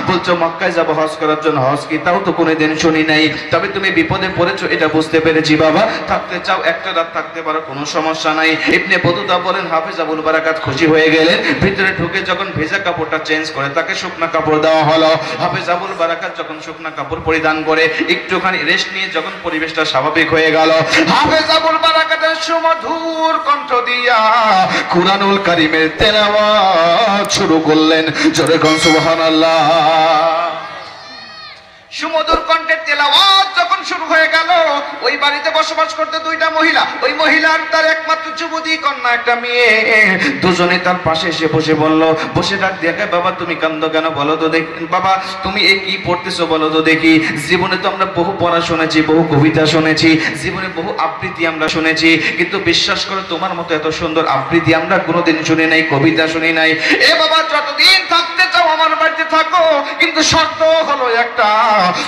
Speaker 1: বলছো মক্কায় যাব হজ করার জন্য, হজ কি তাও তো কোনোদিন শুনি নাই, তবে তুমি বিপদে পড়েছো এটা বুঝতে পেরেছি বাবা, থাকতে চাও একটা রাত থাকতে পারো, কোনো সমস্যা নাই। ইবনে বতুতা বলেন, হাফেজ আবুল বারাকাত খুশি হয়ে গেলেন। ভিতরে ঢুকে যখন ভেজা কাপড়টা চেঞ্জ করে তাকে শুকনা কাপড় দেওয়া হলো। হাফেজ আবুল বারাকাত যখন শুকনা কাপড় পরিধান করে একটুখানি রেস্ট নিয়ে যখন পরিবেশটা স্বাভাবিক হয়ে গেল, হাফেজ আবুল বারাকাতের সুমধুর কণ্ঠ দিয়া কুরআনুল কারীমের তেলাওয়াত শুরু করলেন। জোরে কোন সুবহানাল্লাহ। সুমধুর কণ্ঠের তেলাওয়াত যখন শুরু হয়ে গেল, ওই বাড়িতে বসবাস করতে 2টা মহিলা, ওই মহিলার তার একমাত্র যুবতী কন্যা একটা মেয়ে, দুজনে তার পাশে এসে বসে বলল, বসে ডাক দিয়ে, বাবা তুমি কান্দো কেন বলো তো দেখি, বাবা তুমি এই কি পড়তেছো বলো তো দেখি। জীবনে তো আমরা বহু পড়া শুনেছি, বহু কবিতা শুনেছি, জীবনে বহু আবৃত্তি আমরা শুনেছি, কিন্তু বিশ্বাস করো তোমার মতো এত সুন্দর আবৃত্তি আমরা কোনোদিন শুনি নাই, কবিতা শুনি নাই। এ বাবা যতদিন থাকতে চাও আমার বাড়িতে থাকো, কিন্তু শর্ত হলো একটা,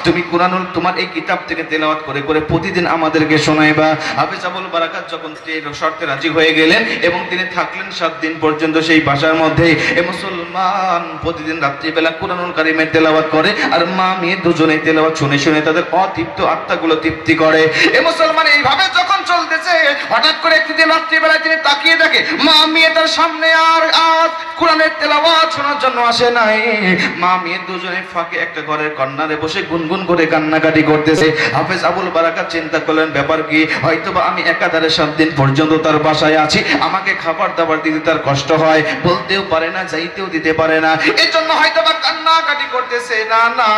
Speaker 1: তুমি কুরআনুল তোমার এই কিতাব থেকে তেলাওয়াত করে করে প্রতিদিন আমাদেরকে শোনাইবা। হাফেজ আবুল বারাকাত যখন শর্তে রাজি হয়ে গেলেন এবং তিনি থাকলেন 7 দিন পর্যন্ত সেই বাসার মধ্যে। এ মুসলমান প্রতিদিন রাত্রিবেলা কুরআনুল কারীমের তেলাওয়াত করে, আর মা মেয়ে দুজনেই তেলাওয়াত শুনে শুনে তাদের অতৃপ্ত আত্মাগুলো তৃপ্তি করে। এ মুসলমান এইভাবে যখন চলতেছে, হঠাৎ করে একদিন রাত্রিবেলায় তিনি তাকিয়ে দেখে মা মেয়ে তার সামনে আর কুরআনের তেলাওয়াত শোনার জন্য আসে নাই। মা মেয়ে দুজনে ফাঁকে একটা ঘরের কর্নারে বসে গুনগুন করে কান্নাকাটি করতেছে। হাফেজ আবুল বারাকাত চিন্তা করলেন, ব্যাপার কি, হয়তোবা আমি একাধারে 7 দিন পর্যন্ত তার বাসায় আছি, আমাকে খাবার দাবার দিতে তার কষ্ট হয়, বলতেও পারে না, যাইতেও দিতে পারে না, এজন্য হয়তোবা কান্নাকাটি করতেছে। না না,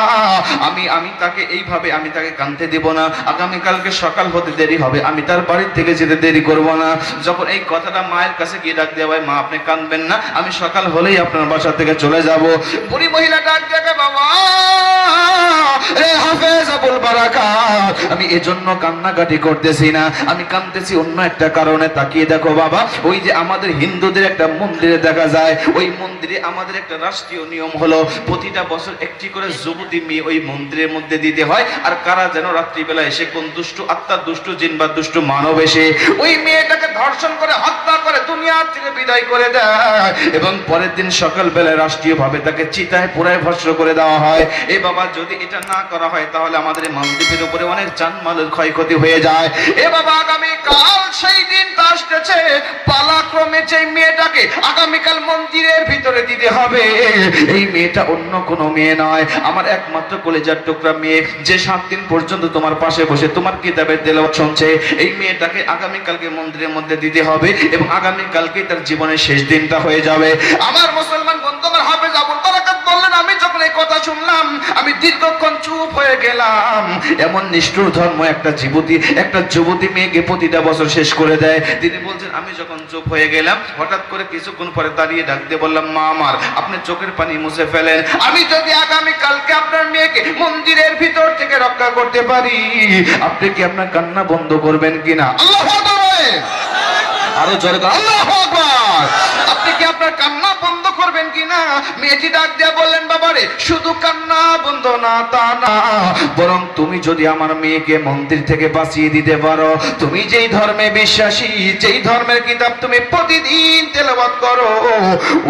Speaker 1: আমি তাকে এইভাবে আমি তাকে কাঁদতে দেব না, আগামীকালকে সকাল হতে দেরি হবে, আমি তার বাড়ির থেকে যেতে দেরি করব না। যখন এই কথাটা মায়ের কাছে গিয়ে ডাক দেওয়া, মা আপনি কাঁদবেন না, আমি সকাল হলেই আপনার বাসা থেকে চলে যাব। বুড়ি মহিলা ডাক দেবে, বাবা রে হাফেজ আবুল বারাকাত, আমি এজন্য কান্নাকাটি করতেছি না, আমি কাঁদতেছি অন্য একটা কারণে। তাকিয়ে দেখো বাবা, ওই যে আমাদের হিন্দুদের একটা মন্দিরে দেখা যায়, ওই মন্দিরে আমাদের একটা রাষ্ট্রীয় নিয়ম হলো প্রতিটা বছর একটি করে যুবতী মেয়ে ওই মন্দিরের মধ্যে দিতে হয়। আর কারা যেন রাত্রিবেলা এসে কোন দুষ্ট আত্মা, দুষ্ট জিন বা দুষ্ট মানব এসে ওই মেয়েটাকে ধর্ষণ করে হত্যা করে দুনিয়া থেকে বিদায় করে দেয়, এবং পরের দিন সকালবেলায় রাষ্ট্রীয়ভাবে তাকে চিতায় পুরায় ভস্ম করে দেওয়া হয়। এ বাবা, যদি এটা না করা হয় তাহলে আমাদের মালদ্বীপের উপরে অনেক জানমালের ক্ষয়ক্ষতি হয়ে যায়। এ বাবা, আগামীকাল সেই দিনটা আসতেছে, পালাক্রমে সেই মেয়েটাকে আগামীকাল মন্দিরের ভিতরে দিতে হবে। এই মেয়েটা অন্য কোনো মেয়ে নয়, আমার একমাত্র কলেজার টুকরা মেয়ে, যে 7 দিন পর্যন্ত তোমার পাশে বসে তোমার কিতাবের তেলাওয়াত শুনছে। এই মেয়েটাকে আগামীকালকে মন্দিরের মধ্যে দিতে হবে, এবং আগামীকালকে তার জীবনের শেষ দিনটা হয়ে যাবে। আমার মুসলমান বন্ধু, আমার হাফেজ আবুল শুনলাম, আমি দীর্ঘক্ষণ চুপ হয়ে গেলাম। এমন নিষ্ঠুর ধর্ম একটা যুবতী মেয়েকে প্রতিটা বছর শেষ করে দেয়। তিনি বলছেন, আমি যখন চুপ হয়ে গেলাম, হঠাৎ করে কিছুক্ষণ পরে দাঁড়িয়ে ডাক দিয়ে বললাম, মা আমার, আপনি চোখের পানি মুছে ফেলেন। আমি যদি আগামী কালকে আপনার মেয়েকে মন্দিরের ভিতর থেকে রক্ষা করতে পারি, আপনি কি আপনার কান্না বন্ধ করবেন কিনা? আল্লাহু আকবার, আরো জোরে আল্লাহু আকবার। আপনি কি আপনার কান্না বন্ধ করবেন কিনা? মেয়েটি ডাক দিয়ে বললেন, বাবারে, শুধু কান্না বন্ধ না তা না, বরং তুমি যদি আমার মেয়েকে মন্দির থেকে বাঁচিয়ে দিতে পারো, তুমি যেই ধর্মে বিশ্বাসী, যেই ধর্মের কিতাব তুমি প্রতিদিন তেলাওয়াত করো,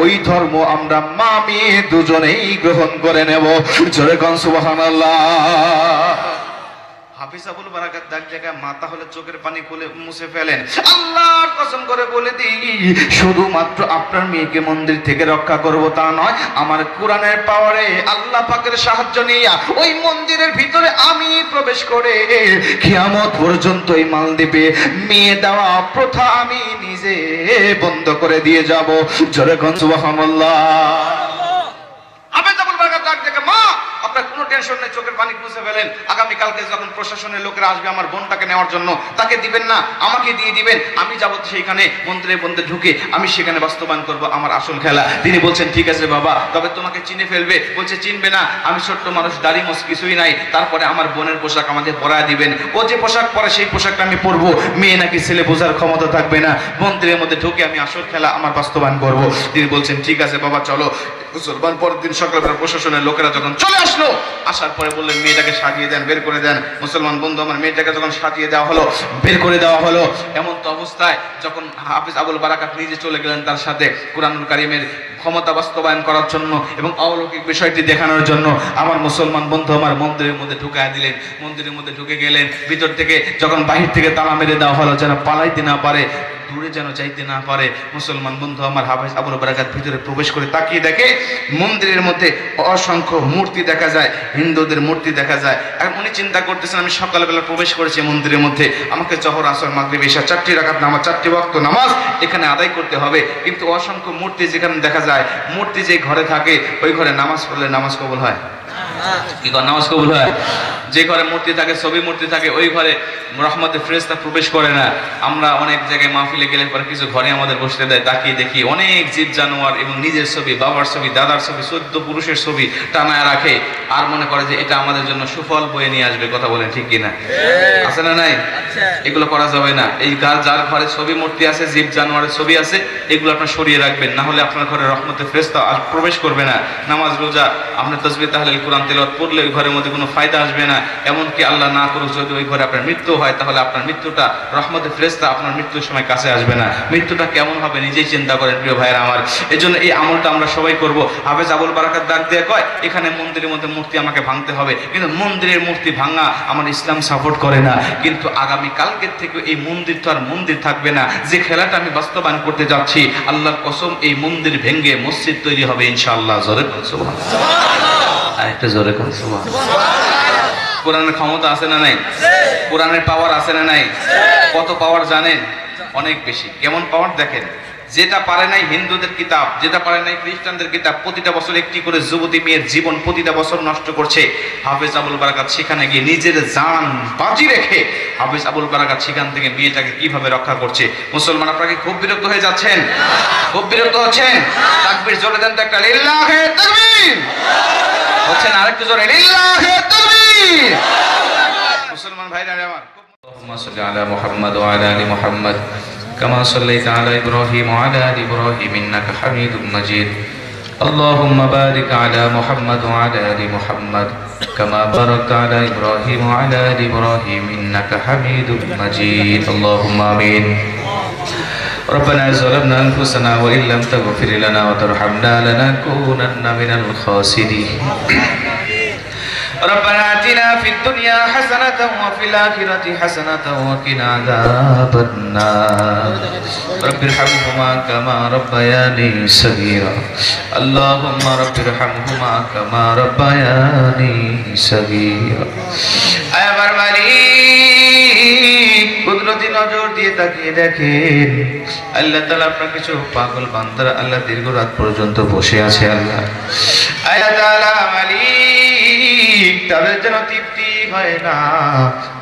Speaker 1: ওই ধর্ম আমরা মা মেয়ে দুজনেই গ্রহণ করে নেব। জোরে কোন সুবহানাল্লাহ। হাফিজ আবুল বারাকাত ডাক জায়গায় মাথা হলে চোখের পানি খুলে মুছে ফেলেন। আল্লাহর কসম করে বলে দিই, শুধুমাত্র আপনার মেয়েকে মন্দির থেকে রক্ষা করব তা নয়, আমার কোরআনের পাওয়ারে আল্লাহ পাকের সাহায্য নিয়ে ওই মন্দিরের ভিতরে আমি প্রবেশ করে কিয়ামত পর্যন্ত এই মালদ্বীপে মেয়ে দেওয়া প্রথা আমি নিজে বন্ধ করে দিয়ে যাব। জোরে কোন সুবহানাল্লাহ। হাফিজ আবুল বারাকাত ডাক জায়গায়, মা আপনার কোনো টেনশন নেই, চোখের পানি মুছে ফেলেন। আগামী কালকে যখন প্রশাসনের লোকেরা আসবে আমার বোনটাকে নেওয়ার জন্য, তাকে দিবেন না, আমাকে দিয়ে দিবেন। আমি যাব সেইখানে মন্দিরে ঢুকে আমি সেখানে বাস্তবায়ন করব আমার আসল খেলা। তিনি বলছেন, ঠিক আছে বাবা, তবে তোমাকে চিনে ফেলবে। বলছে, চিনবে না, আমি ছোট্ট মানুষ, দাড়ি মোছ কিছুই নাই। তারপরে আমার বোনের পোশাক আমাকে পরায় দিবেন। ও যে পোশাক পরে সেই পোশাকটা আমি পরবো। মেয়ে নাকি ছেলে বোঝার ক্ষমতা থাকবে না। মন্দিরের মধ্যে ঢুকে আমি আসল খেলা আমার বাস্তবায়ন করব। তিনি বলছেন, ঠিক আছে বাবা, চলো। মুসলমান পরের দিন সকালবেলা প্রশাসনের লোকেরা যখন চলে আসলো, আসার পরে বললেন, মেয়েটাকে সাজিয়ে দেন, বের করে দেন। মুসলমান বন্ধু আমার, মেয়েটাকে যখন সাজিয়ে দেওয়া হলো, বের করে দেওয়া হলো, এমন তো অবস্থায় যখন হাফিজ আবুল বারাকাত নিজে চলে গেলেন তার সাথে কুরআনুল কারীমের ক্ষমতা বাস্তবায়ন করার জন্য এবং অলৌকিক বিষয়টি দেখানোর জন্য, আমার মুসলমান বন্ধু আমার মন্দিরের মধ্যে ঢুকায় দিলেন। মন্দিরের মধ্যে ঢুকে গেলেন। ভিতর থেকে যখন বাহির থেকে তালা মেরে দেওয়া হলো যেন পালাইতে না পারে, দূরে যেন যাইতে না পারে, মুসলমান বন্ধু আমার হাফেজ আবুল বারাকাত ভিতরে প্রবেশ করে তাকিয়ে দেখে মন্দিরের মধ্যে অসংখ্য মূর্তি দেখা যায়, হিন্দুদের মূর্তি দেখা যায়। এখন উনি চিন্তা করতেছেন, আমি সকালবেলা প্রবেশ করেছি মন্দিরের মধ্যে, আমাকে জোহর, আসর, মাগরিব, ইশা 4টি রাকাত নামাজ, 4টি ওয়াক্ত নামাজ এখানে আদায় করতে হবে। কিন্তু অসংখ্য মূর্তি যেখানে দেখা যায়, মূর্তি যে ঘরে থাকে ওই ঘরে নামাজ পড়লে নামাজ কবুল হয়? কি করে নামাজ কবুল হয়? যে ঘরে মূর্তি থাকে, ছবি মূর্তি থাকে, ওই ঘরে রহমতের ফেরেশতা প্রবেশ করে না। আমরা অনেক জায়গায় মাহফিলে গেলে পরে কিছু ঘরে আমাদের বসতে দেয়, তাকিয়ে দেখি অনেক জীব জানোয়ার এবং নিজের ছবি, বাবার ছবি, দাদার ছবি, 14 পুরুষের ছবি টানায় রাখে, আর মনে করে যে এটা আমাদের জন্য সুফল বয়ে নিয়ে আসবে। কথা বলেন ঠিক কিনা? আছে না নাই? এগুলো করা যাবে না। এই যার ঘরে ছবি মূর্তি আছে, জীব জানোয়ারের ছবি আছে, এগুলো আপনার সরিয়ে রাখবেন, না হলে আপনার ঘরে রহমতের ফেরেশতা আর প্রবেশ করবে না। নামাজ, রোজা, আপনি তাসবিহ, তাহলিল, কোরআন তেলাওয়াত পড়লে ওই ঘরের মধ্যে কোনো ফায়দা আসবে না। এমনকি আল্লাহ না করুক যদি ওই ঘরে আপনার মৃত্যু হয়, তাহলে আপনার মৃত্যুটা রহমতের ফেরেশতা আপনার মৃত্যুর সময় কাছে আসবে না। মৃত্যুটা কেমন হবে নিজেই চিন্তা করেন প্রিয় ভাইয়েরা আমার। এই জন্য এই আমলটা আমরা সবাই করব। হাফেজ আবুল বারাকাত ডাক দিয়ে কয়, এখানে মন্দিরের মধ্যে মূর্তি আমাকে ভাঙতে হবে, কিন্তু মন্দিরের মূর্তি ভাঙা আমার ইসলাম সাপোর্ট করে না। কিন্তু আগামী কালকের থেকে এই মন্দির তো আর মন্দির থাকবে না। যে খেলাটা আমি বাস্তবায়ন করতে যাচ্ছি, আল্লাহর কসম, এই মন্দির ভেঙে মসজিদ তৈরি হবে ইনশাআল্লাহ। জোরে সুবহানাল্লাহ, আরেকটা জোরে কোন সুবহানাল্লাহ। কোরআনের ক্ষমতা আছে না নাই? কোরআনের পাওয়ার আছে না নাই? কত পাওয়ার জানেন? অনেক বেশি। কেমন পাওয়ার দেখেন, যেটা পারে নাই হিন্দুদের কিতাব, যেটা পারে নাই খ্রিস্টানদের কিতাব, প্রতিটা বছর একটি করে যুবতী মেয়ের জীবন প্রতিটা বছর নষ্ট করছে হাফেজ আবুল বারাকাত। সেখানে গিয়ে নিজের জান বাজি রেখে হাফেজ আবুল বারাকাত সেখান থেকে মেয়েটাকে কিভাবে রক্ষা করছে। মুসলমান আপনাকে খুব বিরক্ত হয়ে যাচ্ছেন? খুব বিরক্ত হচ্ছেন? তাকবীর জোরে দেন তো একটা, লিল্লাহে তাকবীর হচ্ছেন, আরেকটু জোরে লিল্লাহে তাকবীর। মুসলমান ভাইরা আমার, আল্লাহুম্মা সাল্লি আলা মুহাম্মাদ ওয়া আলা আলি মুহাম্মাদ كما صليت على إبراهيم وعلى آل إبراهيم إنك حميد مجيد اللهم بارك على محمد وعلى آل محمد كما باركت على إبراهيم وعلى آل إبراهيم إنك حميد مجيد اللهم آمين ربنا ظلمنا أنفسنا وإن لم تغفر لنا وترحمنا لنكونن من الخاسرين ربنا آتنا في الدنيا حسنة وفي الآخرة حسنة وقنا عذاب النار رب ارحمهما كما ربياني صغيرا اللهم رب ارحمهما كما ربياني صغيرا أي আমার মালিক কুদরতি নজর দিয়ে তাকিয়ে দেখেন আল্লাহ তাআলা আপনার কিছু পাগল বান্দারা আল্লাহ দীর্ঘ রাত পর্যন্ত বসে আছে আল্লাহ আল্লাহ তাআলা মালিক তাদের যেন তৃপ্তি হয় না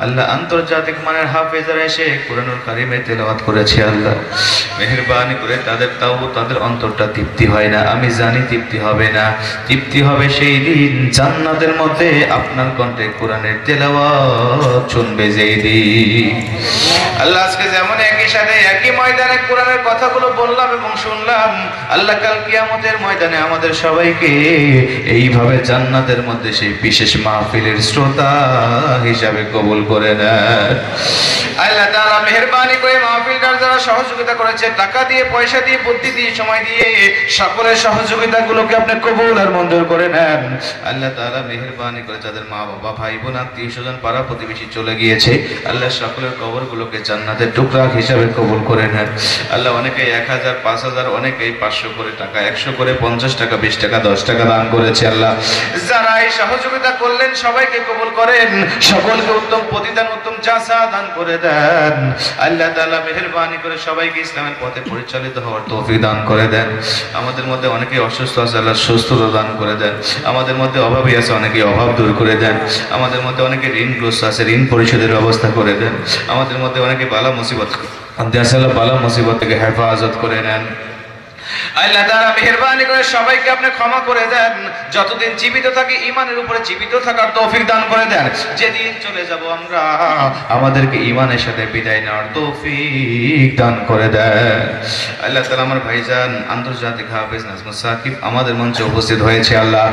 Speaker 1: আল্লাহ আন্তর্জাতিক মানের হাফেজরা এসে কোরআনুল কারীমে তেলাওয়াত করেছে আল্লাহ মেহেরবানি করে তাদের অন্তরটা তৃপ্তি হয় না আমি জানি তৃপ্তি হবে না তৃপ্তি হবে সেই দিন জান্নাতের মধ্যে আপনার কণ্ঠে কোরআনের তেলাওয়াত শুনবে যেই দিন আল্লাহ আজকে যেমন একই সাথে একই ময়দানে কোরআনের কথাগুলো বললাম এবং শুনলাম আল্লাহ কাল কিয়ামতের ময়দানে আমাদের সবাইকে এইভাবে জান্নাতের মধ্যে সেই বিশেষ মাহফিলের শ্রোতা হিসাবে কবুল করে নেন আল্লাহ তাআলা মেহেরবানি করে মাহফিলটার যারা সহযোগিতা করেছে টাকা দিয়ে পয়সা দিয়ে বুদ্ধি দিয়ে সময় দিয়ে সকলের সহযোগিতাগুলোকে আপনি কবুল আর মঞ্জুর করে নেন আল্লাহ তাআলা মেহেরবানি করে যাদের মা বাবা ভাই বোন আত্মীয় স্বজন পাড়া প্রতিবেশী চলে গিয়েছে আল্লাহ সকলের কবরগুলোকে জান্নাতের টুকরা হিসাবে কবুল করে নেন আল্লাহ অনেকে 1000 5000 অনেকেই 500 করে টাকা 100 করে 50 টাকা 20 টাকা 10 টাকা দান করেছে আল্লাহ যারা এই সহযোগিতা করলেন সবাইকে কবুল করেন সকলকে উত্তম প্রতিদান উত্তম জাযা দান করে দেন আল্লাহ তাআলা মেহেরবানি করে সবাইকে ইসলামের পথে পরিচালিত হওয়ার তৌফিক দান করে দেন আমাদের মধ্যে অনেকেই অসুস্থ আছে আল্লাহ সুস্থতা দান করে দেন আমাদের মধ্যে অভাবী আছে অনেকেই অভাব দূর করে দেন আমাদের মধ্যে অনেকে ঋণগ্রস্ত আছে ঋণ পরিশোধের ব্যবস্থা করে দেন আমাদের মধ্যে অনেকে বালা মুসিবত আল্লাহ বালা মুসিবত থেকে হেফাজত করে নেন আল্লাহ তাআলা মেহেরবানি করে সবাইকে আপনি ক্ষমা করে দেন যতদিন জীবিত থাকি ঈমানের উপরে জীবিত থাকার তৌফিক দান করে দেন যেদিন চলে যাব আমরা আমাদেরকে ঈমানের সাথে বিদায় নেওয়ার তৌফিক দান করে দেন আল্লাহ তাআলা আমার ভাইজান আন্তর্জাতিক হাফেজ নাজমুস সাকিব আমাদের মঞ্চে উপস্থিত হয়েছে আল্লাহ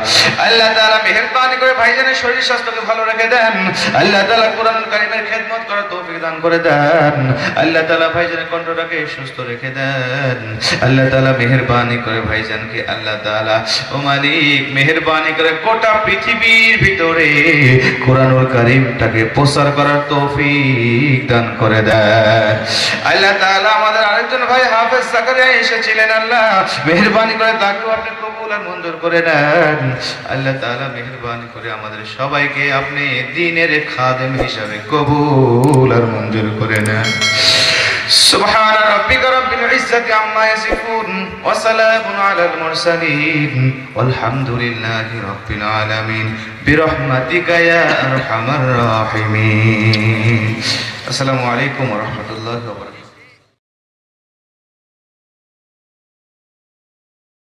Speaker 1: তাআলা মেহেরবানি করে ভাইজানের শরীর স্বাস্থ্যকে ভালো রেখে দেন আল্লাহ তাআলা কোরআনুল কারীমের খেদমত করার তৌফিক দান করে দেন আল্লাহ তাআলা ভাইজানের কণ্ঠটাকে সুস্থ রেখে দেন আল্লাহ তাআলা মেহেরবানি করে ভাইজানকে আল্লাহ তাআলা ও মালিক মেহেরবানি করে গোটা পৃথিবীর ভিতরে কোরআনুল কারীমটাকে প্রচার করার তৌফিক দান করে দেন আল্লাহ তাআলা আমাদের আরেকজন ভাই হাফেজ জাকারিয়া এসেছিলেন আল্লাহ মেহেরবানি করে তাকেও আপনি কবুল আর মঞ্জুর করে নেন আল্লাহ তাআলা মেহেরবানি করে আমাদের সবাইকে আপনি দ্বীনের খাদেম হিসাবে কবুল আর মঞ্জুর করে নেন سبحان ربك رب العزة عما يصفون وسلام على المرسلين والحمد لله رب العالمين برحمتك يا أرحم الراحمين السلام عليكم ورحمة الله وبركاته